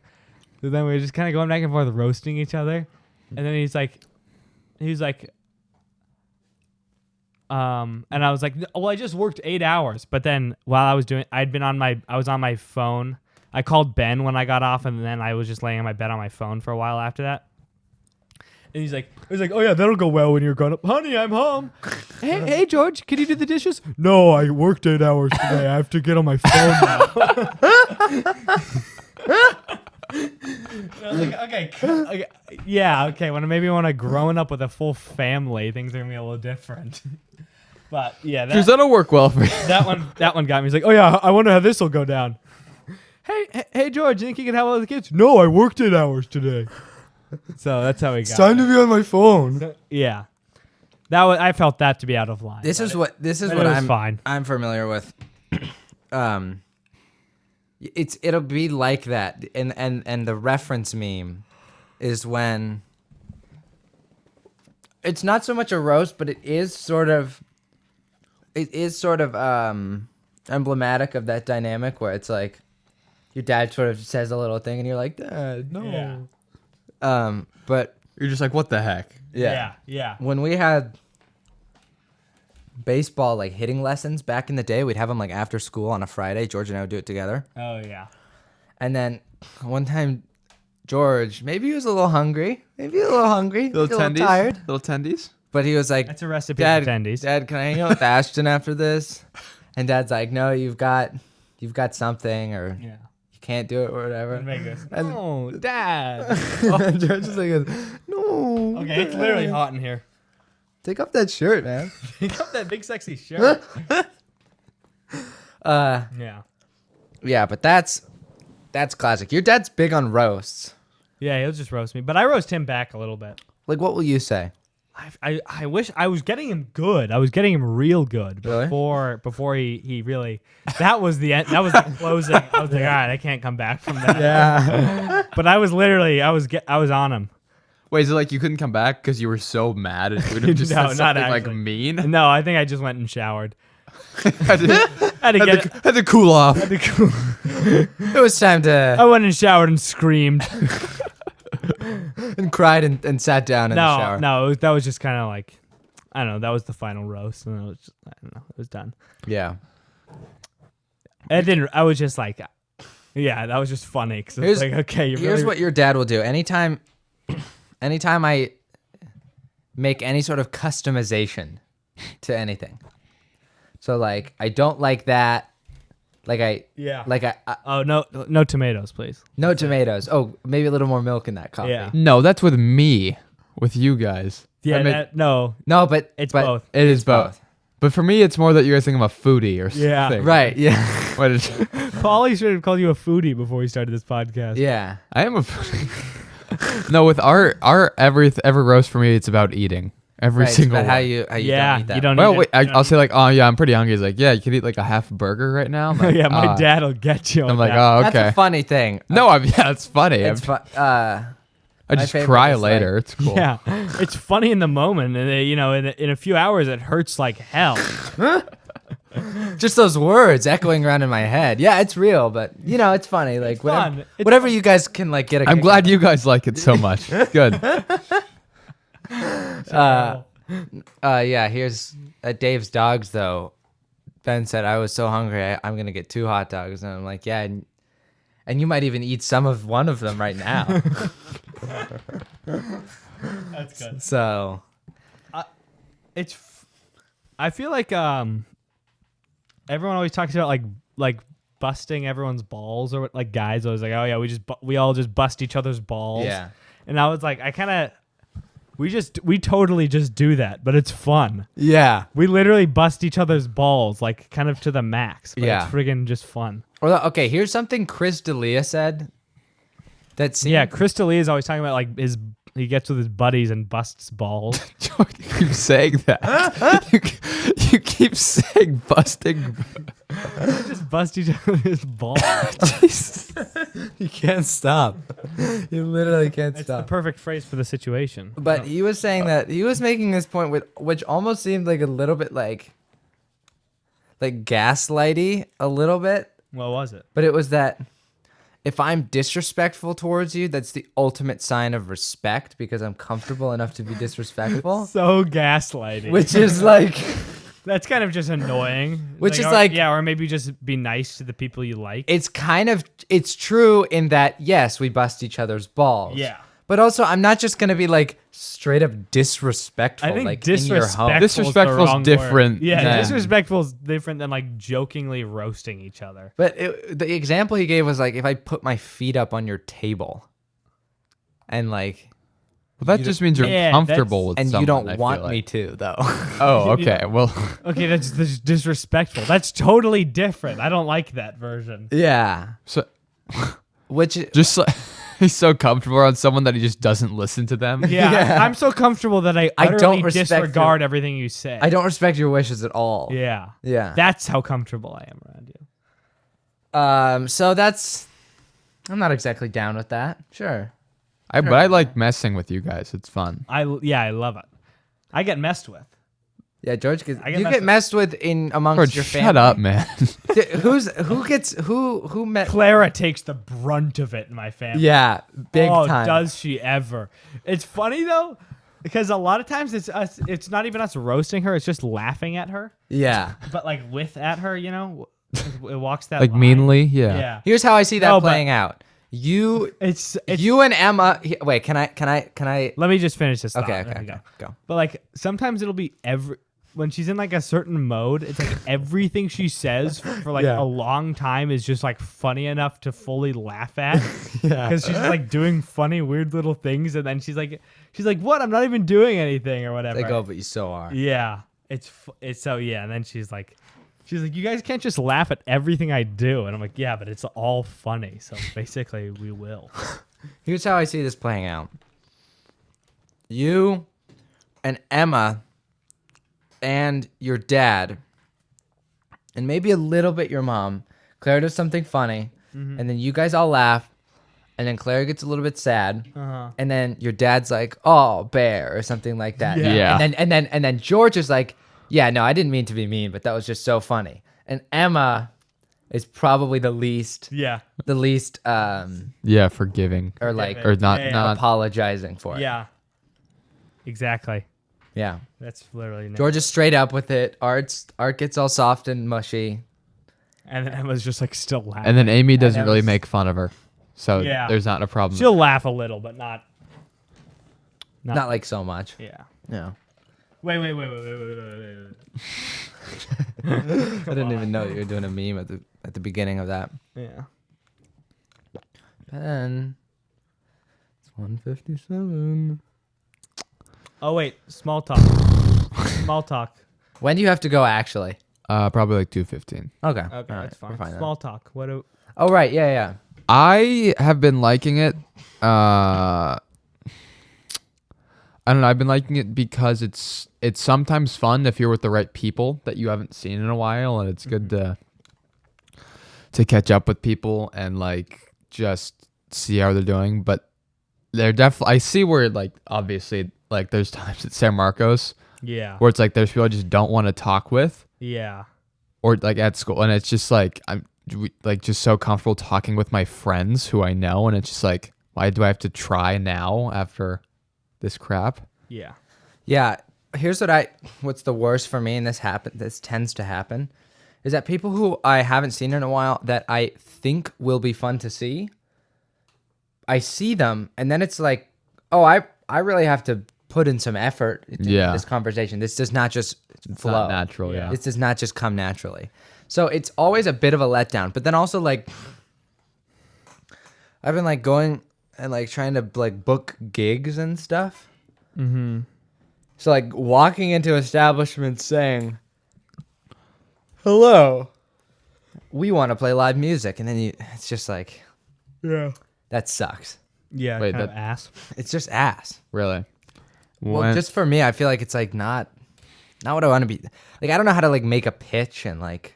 So then we were just kind of going back and forth roasting each other, and then he was like, and I was like, well, I just worked 8 hours. But then while I was doing, I was on my phone. I called Ben when I got off, and then I was just laying in my bed on my phone for a while after that. And he was like, oh yeah, that'll go well when you're grown up. Honey, I'm home. Hey, George, can you do the dishes? No, I worked 8 hours today. I have to get on my phone now. I was like, okay, yeah, okay. Maybe when I'm growing up with a full family, things are gonna be a little different. But yeah, that'll work well for you. that one got me. He's like, oh yeah, I wonder how this will go down. Hey, George, you think you can have all the kids? No, I worked 8 hours today. So that's how we got. Time to be on my phone. So, yeah, I felt that to be out of line. This is what but it was I'm fine. I'm familiar with. It'll be like that, and the reference meme is when it's not so much a roast, but it is sort of emblematic of that dynamic where it's like your dad sort of says a little thing and you're like, Dad, no. But You're just like, what the heck? Yeah. when we had baseball like hitting lessons back in the day, we'd have them like after school on a Friday. George and I would do it together. Oh yeah. And then one time, George, maybe he was a little hungry, maybe a little tired, Little tendies? but he was like, That's a recipe Dad, for tendies. Dad, can I hang out with Ashton after this? And Dad's like, no, you've got something, or Yeah. you can't do it, or whatever. And Vegas. No, Dad. And George is like, no. Okay, it's literally hot in here. Take off that shirt, man. Pick up that big sexy shirt. Yeah. Yeah, but that's classic. Your dad's big on roasts. Yeah, he'll just roast me, but I roast him back a little bit. Like, what will you say? I wish I was getting him good. I was getting him real good Really? before he really. That was the end. That was the closing. I was like, all right, I can't come back from that. Yeah. But I was literally, I was on him. Wait, is it like you couldn't come back because you were so mad and you would have just No, said not something like actually. mean? No, I think I just went and showered. had, to, Had to get. had to cool off. It was time I to went and showered and screamed. and cried and sat down in the shower. No, that was just kind of like, I don't know. That was the final roast, and I don't know. It was done. Yeah. It didn't. I was just like, yeah, that was just funny because it's like, okay, you're Here's really, what your dad will do. Anytime I make any sort of customization to anything. So like, I don't like that. Like I Oh no tomatoes, please. no tomatoes. Oh, maybe a little more milk in that coffee. Yeah. No, that's with me. With you guys. Yeah, I make- no, No, but it's but- both. It is both. But for me, it's more that you guys think I'm a foodie or Yeah. something. Right. Yeah. What is, Paulie should have called you a foodie before we started this podcast. Yeah. I am a foodie. No, with our every roast for me, it's about eating. Every Right, single but how one. you Yeah, don't eat that. you don't. Well, eat wait, it. I'll say like, oh yeah, I'm pretty hungry. He's like, yeah, you can eat like a half burger right now. I'm like, Yeah, my "Ah." dad will get you. I'm on like, that. oh, That's okay. a funny thing. No, yeah, it's funny. It's fun. I my just favorite cry is, like- later. It's cool. Yeah, it's funny in the moment, and in a few hours it hurts like hell. Just those words echoing around in my head. Yeah, it's real, but it's funny. Like whatever, fun. It's whatever you guys can like get. I'm glad you guys like it so much. Good. Yeah. Here's Dave's dogs though. Ben said I was so hungry. I'm gonna get 2 hot dogs, and I'm like, yeah, and you might even eat some of one of them right now. That's good. So I feel like everyone always talks about like busting everyone's balls, or like guys always like, oh yeah, we all just bust each other's balls. Yeah. And I was like, we totally just do that, but it's fun. yeah. We literally bust each other's balls like kind of to the max. But Yeah. it's friggin' just fun. Or okay, here's something Chris D'Elia said. That seemed, Yeah, Chris D'Elia is always talking about like he gets with his buddies and busts balls. You keep saying that. you keep saying busting. Just bust each other's balls. you can't stop. You literally can't It's the stop. perfect phrase for the situation. But he was saying that he was making this point which almost seemed like a little bit like gaslighty a little bit. What was it? But it was that if I'm disrespectful towards you, that's the ultimate sign of respect because I'm comfortable enough to be disrespectful. So gaslighting. Which is like, That's kind of just annoying. Which is like- yeah, or maybe just be nice to the people you like. it's true in that, yes, we bust each other's balls. Yeah. But also, I'm not just going to be like straight up disrespectful, I think like in your home. Disrespectful's different Yeah, than- disrespectful is different than like jokingly roasting each other. But the example he gave was like, if I put my feet up on your table and like, Well, that just means you're Yeah, comfortable with and someone. you don't I want feel me like. to though. Oh, okay. Well, Okay, that's disrespectful. That's totally different. I don't like that version. Yeah. so Which just like he's so comfortable around someone that he just doesn't listen to them. Yeah, Yeah. I'm so comfortable that I I utterly don't respect disregard everything you say. I don't respect your wishes at all. Yeah. Yeah. That's how comfortable I am around you. So that's. I'm not exactly down with that. Sure. But I like messing with you guys. It's fun. I love it. I get messed with. Yeah, George gets. I get You messed get with. messed with in amongst George, your family. shut up, man. Who met? Clara takes the brunt of it in my family. Yeah, big time. Does she ever? It's funny though, because a lot of times it's us. It's not even us roasting her. It's just laughing at her. Yeah. But like at her, you know, it walks that Like line. meanly, yeah. Yeah. Here's how I see that No, but- playing out. You It's you and Emma. Wait, can I? Let me just finish this. thought. Okay, There okay, we go. But like sometimes it'll be when she's in like a certain mode, it's like everything she says for like Yeah. a long time is just like funny enough to fully laugh at. Yeah. Because she's like doing funny, weird little things, and then she's like, "What? I'm not even doing anything," or whatever. They go, but you so are. Yeah. It's so yeah, and then she's like, "You guys can't just laugh at everything I do," and I'm like, "Yeah, but it's all funny." So basically, we will. Here's how I see this playing out. You and Emma and your dad, and maybe a little bit your mom. Claire does something funny, and then you guys all laugh, and then Claire gets a little bit sad, and then your dad's like, "Oh, bear," or something like that. Yeah. And then George is like, "Yeah, no, I didn't mean to be mean, but that was just so funny." And Emma is probably the least, Yeah. Yeah, forgiving. or like Or not, Yeah, yeah. not. apologizing for it. Yeah. Exactly. Yeah. That's literally. George is straight up with it. Art gets all soft and mushy. And then Emma's just like still laughing. And then Amy doesn't that really was- make fun of her. So Yeah. there's not a problem. she'll laugh a little, but not. Not like so much. Yeah. No. Wait. I didn't even know you were doing a meme at the beginning of that. Yeah. Ben. It's 1:57. Oh wait, small talk. Small talk. When do you have to go actually? Probably like 2:15. Okay. Okay, All right, that's we're fine. fine then. Small talk. What do? Oh right, yeah. I have been liking it. I don't know. I've been liking it because it's sometimes fun if you're with the right people that you haven't seen in a while, and it's good to catch up with people and like just see how they're doing. But they're definitely. I see where like obviously like there's times at San Marcos Yeah. where it's like there's people I just don't want to talk with, Yeah. or like at school, and it's just like I'm like just so comfortable talking with my friends who I know, and it's just like why do I have to try now after this crap? Yeah. Yeah. Here's what's the worst for me, and this tends to happen, is that people who I haven't seen in a while that I think will be fun to see, I see them, and then it's like, oh, I really have to put in some effort into this conversation. This does not just flow. Not natural, yeah. This does not just come naturally. So it's always a bit of a letdown. But then also like I've been like going and like trying to like book gigs and stuff. Mm-hmm. So like walking into establishments saying, "Hello, we want to play live music," and then it's just like, Yeah. that sucks. Yeah. Wait, kind of that- ass. It's just ass. Really? Well, just for me, I feel like it's like not what I want to be. Like I don't know how to like make a pitch and like.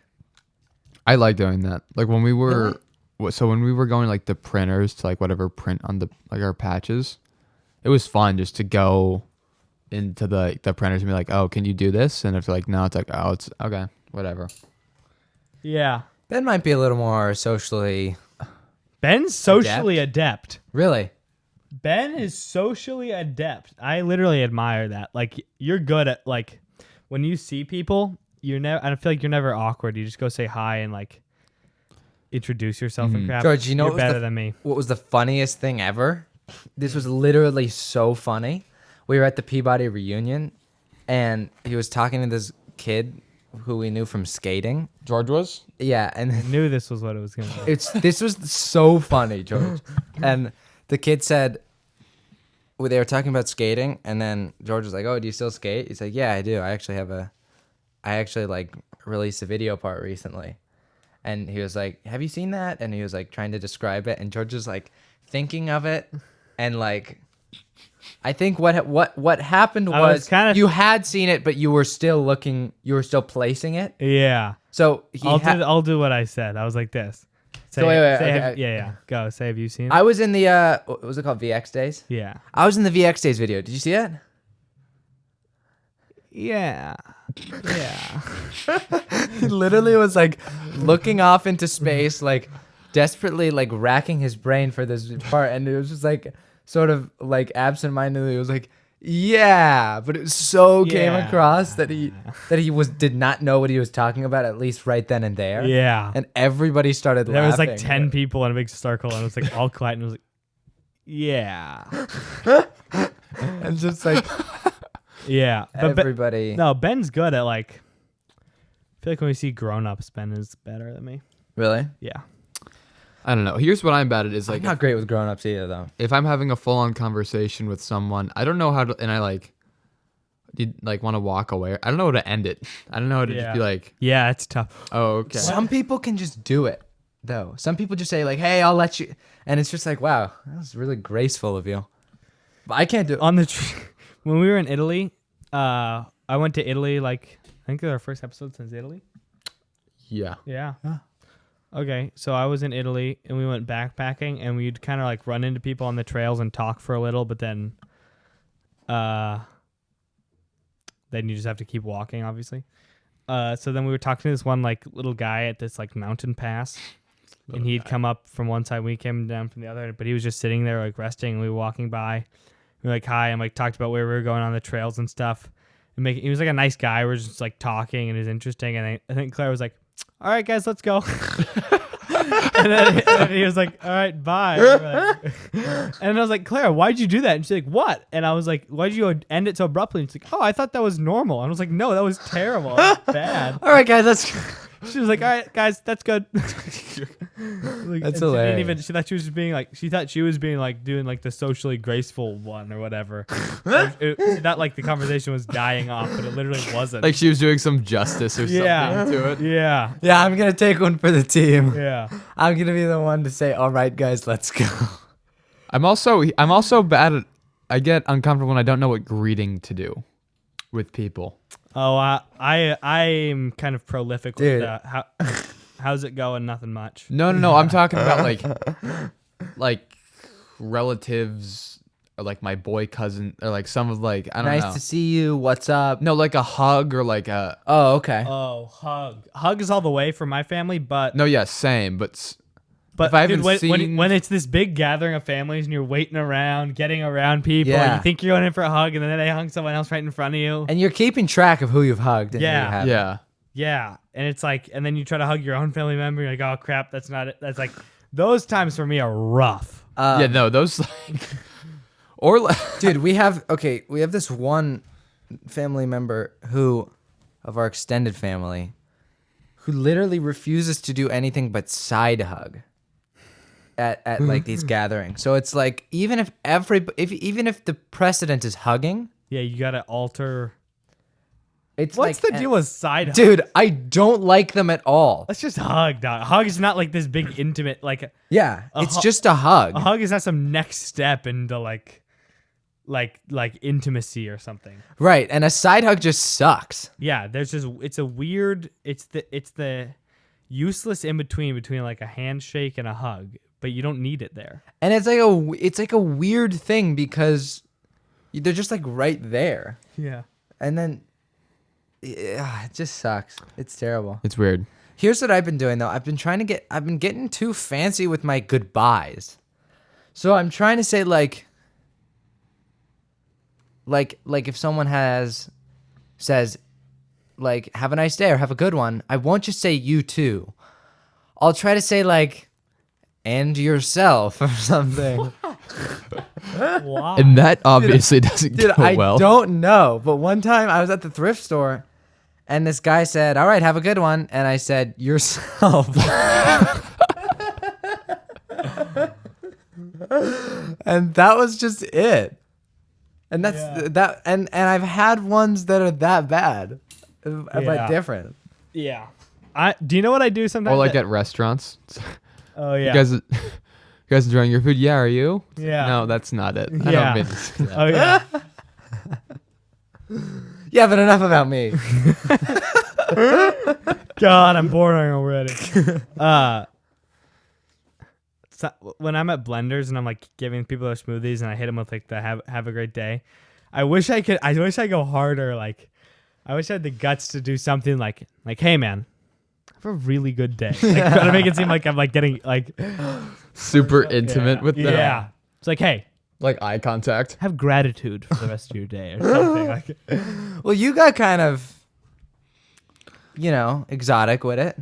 I like doing that. Like when we were, when we were going like the printers to like whatever print on the like our patches, it was fun just to go into the printers and be like, oh, can you do this? And if they're like, no, it's like, oh, it's okay, whatever. Yeah. Ben might be a little more socially. Ben's socially adept. Really? Ben is socially adept. I literally admire that. Like you're good at like when you see people, you're never. I feel like you're never awkward. You just go say hi and like introduce yourself and crap. George, you know you're what was better the- than me. What was the funniest thing ever? This was literally so funny. We were at the Peabody reunion, and he was talking to this kid who we knew from skating. George was? Yeah, and I knew this was what it was gonna be. this was so funny, George. And the kid said, well, they were talking about skating, and then George was like, "Oh, do you still skate?" He's like, "Yeah, I do. I actually like released a video part recently." And he was like, "Have you seen that?" And he was like trying to describe it, and George was like thinking of it, and like, I think what happened I was was kinda- you had seen it, but you were still placing it. Yeah. So I'll do what I said. I was like this. Say, So wait, yeah. Go. Say, have you seen it? I was in the what was it called? VX Days. Yeah. I was in the VX Days video. Did you see it? Yeah. Yeah. He literally was like looking off into space, like desperately like racking his brain for this part, and it was just like sort of like absentmindedly. It was like, yeah, but it so came Yeah. across that he did not know what he was talking about, at least right then and there. Yeah. And everybody started There was like laughing. 10 people in a big circle, and it was like all quiet, and it was like, yeah. and just like Yeah. But everybody. no, Ben's good at like, I feel like when we see grown-ups, Ben is better than me. Really? Yeah. I don't know. Here's what I'm bad at is I'm like not great with grown-ups either, though. if I'm having a full on conversation with someone, I don't know how to, and I like, you like want to walk away. I don't know how to end it. I don't know how to just be like, Yeah, it's tough. oh, okay. Some people can just do it, though. Some people just say like, "Hey, I'll let you," and it's just like, "Wow, that was really graceful of you." But I can't do it. On the when we were in Italy, I went to Italy like I think it was our first episode since Italy. Yeah. Yeah. Okay, so I was in Italy and we went backpacking and we'd kind of like run into people on the trails and talk for a little, but then you just have to keep walking, obviously. So then we were talking to this one like little guy at this like mountain pass, and he'd come up from one side, we came down from the other, but he was just sitting there like resting, and we were walking by. We were like hi, and like talked about where we were going on the trails and stuff. And he was like a nice guy. We were just like talking, and it was interesting. And I think Claire was like, "All right, guys, let's go." and then he was like, "All right, bye." And I was like, "Claire, why'd you do that?" And she's like, "What?" And I was like, "Why'd you end it so abruptly?" And she's like, "Oh, I thought that was normal." And I was like, "No, that was terrible. That was bad." All right, guys, let's. She was like, "All right, guys, that's good." Like, That's she didn't hilarious. even. She thought she was just being like. She thought she was being like doing like the socially graceful one or whatever. She thought like the conversation was dying off, but it literally wasn't. Like she was doing some justice or Yeah. something to it. yeah, Yeah, I'm gonna take one for the team. yeah. I'm gonna be the one to say, "All right, guys, let's go." I'm also bad at, I get uncomfortable when I don't know what greeting to do with people. Oh, I'm kind of prolific Dude. with how's it going? Nothing much. No. I'm talking about like relatives or like my boy cousin or like some of like, I don't know. Nice to see you. What's up? No, like a hug or like a, Oh, okay. Oh, hug is all the way for my family, but no, yeah, same. But But if I dude, haven't when, seen- when it's this big gathering of families and you're waiting around, getting around people, and Yeah. you think you're going in for a hug, and then they hung someone else right in front of you. And you're keeping track of who you've hugged. And who Yeah. you haven't. yeah. Yeah, and it's like, and then you try to hug your own family member. You're like, oh crap, that's not it. That's like, those times for me are rough. Yeah, no, those like, or like, Dude, we have this one family member of our extended family, who literally refuses to do anything but side hug at like these gatherings. So it's like even if the precedent is hugging, Yeah, you gotta alter. it's What's like, the deal with side hug? dude? I don't like them at all. Let's just hug, dog. Hug is not like this big intimate. Like Yeah, A it's hu- just a hug. a hug is not some next step into like intimacy or something. Right, and a side hug just sucks. Yeah, there's just it's a weird. It's the useless in between like a handshake and a hug, but you don't need it there. And it's like a weird thing because they're just like right there. Yeah. And then it just sucks. It's terrible. it's weird. Here's what I've been doing though. I've been getting too fancy with my goodbyes. So I'm trying to say like if someone says like have a nice day or have a good one, I won't just say you too. I'll try to say like and yourself or something. Why? And that obviously doesn't Dude, go I well. don't know. But one time I was at the thrift store and this guy said, "All right, have a good one." And I said, "Yourself." And that was just it. And that's that. And I've had ones that are that bad, but Yeah. different. Yeah. Do you know what I do sometimes? Or like at restaurants. Oh yeah. You guys enjoying your food? Yeah, are you? Yeah. No, that's not it. I Yeah. don't mean to say that. Oh yeah. Yeah, but enough about me. God, I'm boring already. so, when I'm at Blenders and I'm like giving people their smoothies and I hit them with like the have a great day. I wish I go harder. Like, I wish I had the guts to do something like, hey man, have a really good day. Like, try to make it seem like I'm like getting like Super intimate with them. Yeah. It's like, hey, Like eye contact. have gratitude for the rest of your day or something. Like, Well, you got kind of, exotic with it.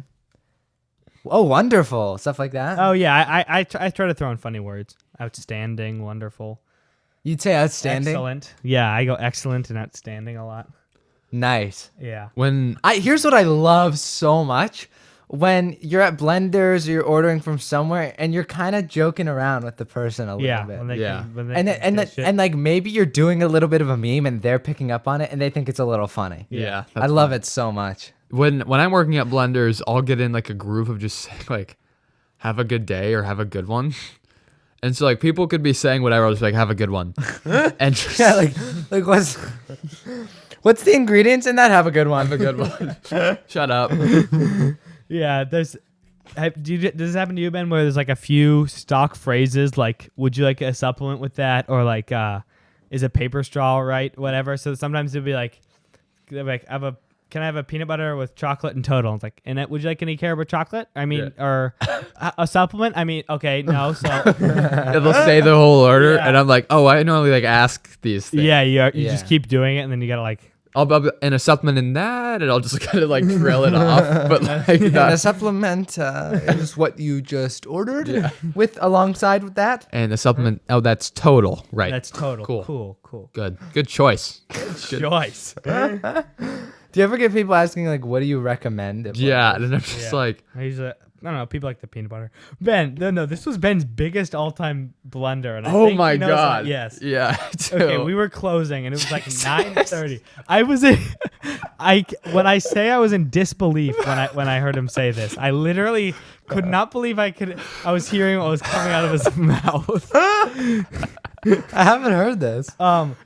Oh, wonderful. Stuff like that. oh yeah, I try to throw in funny words. Outstanding, wonderful, You'd say outstanding. excellent. Yeah, I go excellent and outstanding a lot. Nice. Yeah. When Here's what I love so much. When you're at Blenders or you're ordering from somewhere and you're kind of joking around with the person a little Yeah. bit. When they Yeah. Can, when they and can and, dish it. and like maybe you're doing a little bit of a meme and they're picking up on it and they think it's a little funny. yeah, I love it so much. when I'm working at Blenders, I'll get in like a groove of just saying like, have a good day or have a good one. And so like people could be saying whatever, I'll just be like, have a good one. And just Yeah, like what's the ingredients in that? Have a good one. have a good one. Shut up. Yeah, does this happen to you, Ben, where there's like a few stock phrases like, would you like a supplement with that? Or like, is a paper straw right? Whatever. So sometimes it'll be like can I have a peanut butter with chocolate and total? It's like, and would you like any Caribou chocolate? I mean, or a supplement? I mean, okay, no. So And they'll say the whole order, Yeah. and I'm like, oh, I normally like ask these things. yeah, you Yeah. just keep doing it, and then you gotta like, I'll be in a supplement in that, and I'll just kind of like trail it off. But like, And a not, supplement is what you just ordered with alongside with that. and a supplement. Oh, that's total, right? that's total. Cool. Cool. Good choice. Choice. Do you ever get people asking like, "What do you recommend?" at Yeah, Blenders? and I'm just Yeah. like, I don't know. People like the peanut butter. Ben, no, this was Ben's biggest all-time blunder. And I oh think my he knows god, that. Yes. yeah. I do. Okay, we were closing, and it was like 9:30. I was in, when I say I was in disbelief when I heard him say this. I literally could not believe I was hearing what was coming out of his mouth. I haven't heard this.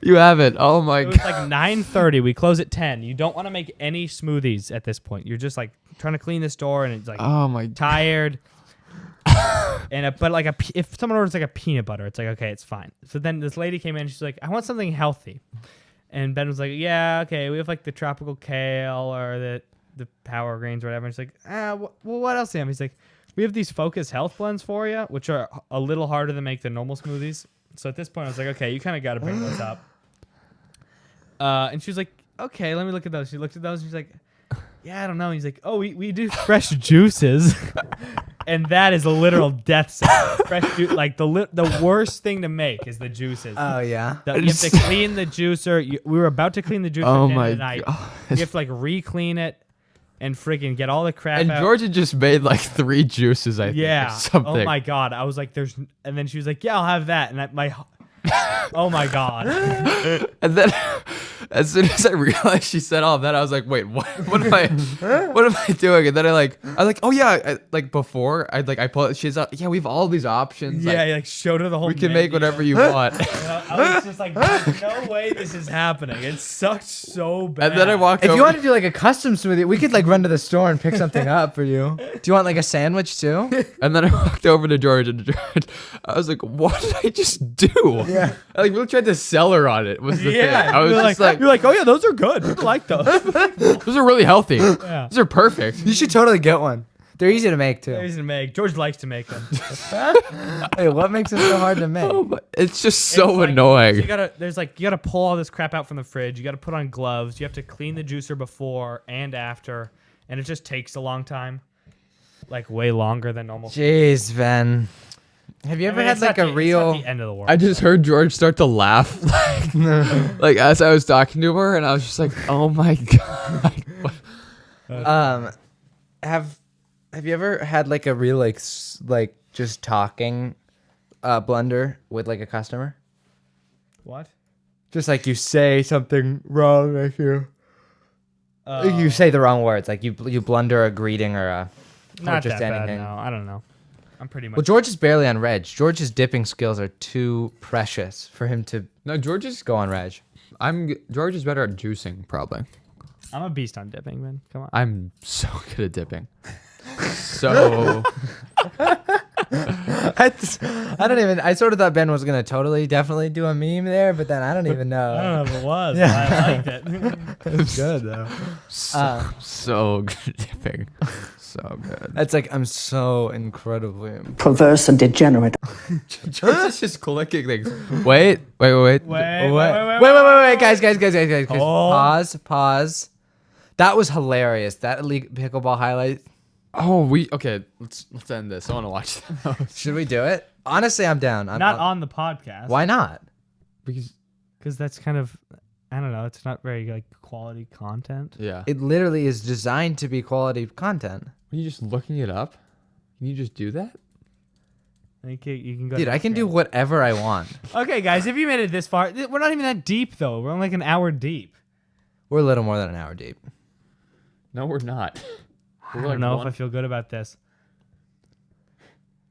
You have it. Oh my It was god. like 9:30. We close at 10. You don't want to make any smoothies at this point. You're just like trying to clean the store, and it's like Oh my. tired. But if someone orders like a peanut butter, it's like, okay, it's fine. So then this lady came in, she's like, I want something healthy. And Ben was like, yeah, okay, we have like the tropical kale or the power greens or whatever. And she's like, well, what else do you have? He's like, we have these Focus Health blends for you, which are a little harder to make than normal smoothies. So at this point, I was like, okay, you kind of got to bring those up. And she was like, okay, let me look at those. She looked at those and she's like, yeah, I don't know. And he's like, oh, we do fresh juices. And that is a literal death sentence. Fresh juice, like the worst thing to make is the juices. Oh yeah. You have to clean the juicer. We were about to clean the juicer Oh at the end my of the night. god. You have to like re-clean it and freaking get all the crap And out. Georgia just made like 3 juices, I think. Yeah. Or something. Oh my god. I was like, and then she was like, yeah, I'll have that. And oh my god. And then, as soon as I realized she said all that, I was like, "Wait, what am I doing?" And then I was like, "Oh yeah!" Before I pull it. She's yeah, we have all these options. Yeah, like, you like showed her the whole. we can make menu. whatever you want. I was just like, there's no way this is happening. It sucked so bad. And then I walked If over. you want to do like a custom smoothie, we could like run to the store and pick something up for you. Do you want like a sandwich too? And then I walked over to George, and I was like, "What did I just do?" Yeah, I really tried to sell her on it. Was the thing. I was you're just like, you're like, oh yeah, those are good. People like those. "Those are really healthy. Those are perfect." You should totally get one. They're easy to make too. Easy to make. George likes to make them. Hey, what makes them so hard to make? Oh, but it's just so It's like, annoying. You gotta pull all this crap out from the fridge. You gotta put on gloves. You have to clean the juicer before and after, and it just takes a long time, like way longer than normal. Jeez, Ben. Have you ever had It's like not a the- real? It's not the end of the world. I just heard George start to laugh, like as I was talking to her, and I was just like, "Oh my god!" Have you ever had like a real like just talking blunder with like a customer? What? Just like you say something wrong, like you say the wrong words, like you blunder a greeting or Not just that anything. bad. No, I don't know. I'm pretty much. Well, George is barely on Reg. George's dipping skills are too precious for him to No, George is go on Reg. George is better at juicing, probably. I'm a beast on dipping, man. Come on. I'm so good at dipping. So I don't even. I sort of thought Ben was gonna definitely do a meme there, but then I don't even know. I don't know if it was. But I liked it. It was good though. So good. So good. That's like I'm so incredibly. Perverse and degenerate. George is just clicking things. Wait, Wait, Guys. Oh. Pause. That was hilarious. That elite pickleball highlight. Oh, okay. Let's end this. I want to watch that. Should we do it? Honestly, I'm down. Not on the podcast. Why not? Because that's kind of, I don't know. It's not very like quality content. yeah. It literally is designed to be quality content. Are you just looking it up? Can you just do that? I think you can go. Dude, to I can do Instagram. whatever I want. Okay, guys, if you made it this far, we're not even that deep though. We're only like an hour deep. We're a little more than an hour deep. No, we're not. I don't know if I feel good about this.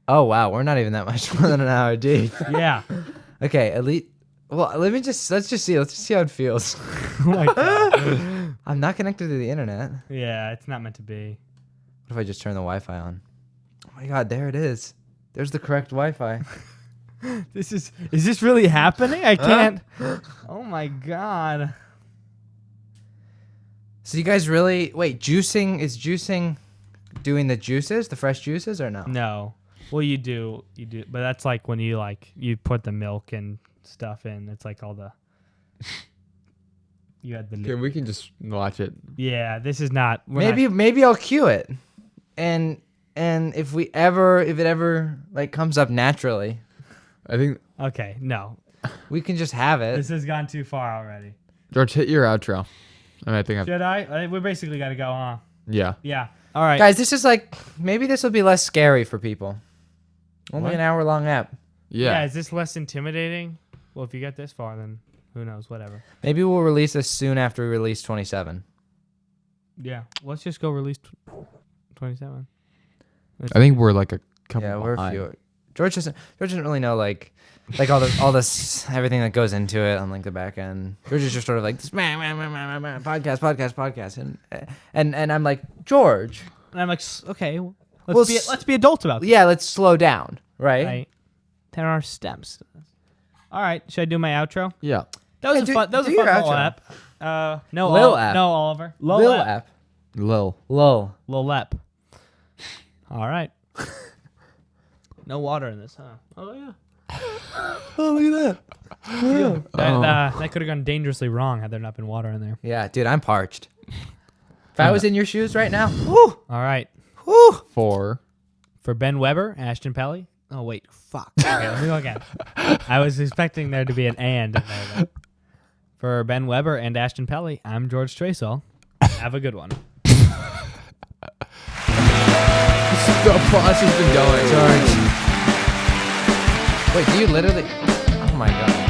Oh wow, we're not even that much more than an hour deep. Yeah. Okay, elite. Well, let's just see how it feels. Oh my God. I'm not connected to the internet. Yeah, it's not meant to be. What if I just turn the Wi-Fi on? Oh my God, there it is. There's the correct Wi-Fi. Is this really happening? I can't. Oh my God. So you guys really is juicing doing the juices, the fresh juices, or no? No. Well, you do, but that's like when you put the milk and stuff in. It's like all the. You had the. Okay, we can just watch it. Yeah, this is not. Maybe I'll cue it, and if it ever like comes up naturally, I think Okay, no. we can just have it. This has gone too far already. George, hit your outro. And I think Should I? We basically got to go, huh? yeah. Yeah. All right. Guys, this is like maybe this will be less scary for people. Only an hour long app. Yeah. Yeah. Is this less intimidating? Well, if you get this far, then who knows? Whatever. Maybe we'll release this soon after we release 27. Yeah. Let's just go release 27. I think we're like a couple Yeah, we're a behind. few. George doesn't really know like all this everything that goes into it on like the back end. George is just sort of like this podcast, and I'm like, George, And I'm like, okay, Well, let's be adults about this. yeah, let's slow down, right? Right. There are steps. All right. Should I do my outro? Yeah. That was Yeah, a do- fun. That was do a fun your little outro. app. No, Lil app. No, Oliver. Lil app. Lil. Lil. Lil app. All right. No water in this, huh? Oh yeah. Oh, look at that. That could have gone dangerously wrong had there not been water in there. Yeah, dude, I'm parched. If I was in your shoes right now, All right. 4. For Ben Weber, Ashton Pelly. Oh wait, fuck. Okay, let me go again. I was expecting there to be an and in there. Though. For Ben Weber and Ashton Pelly, I'm George Tracel. Have a good one. The applause has been going. George. Wait, do you literally? Oh my God.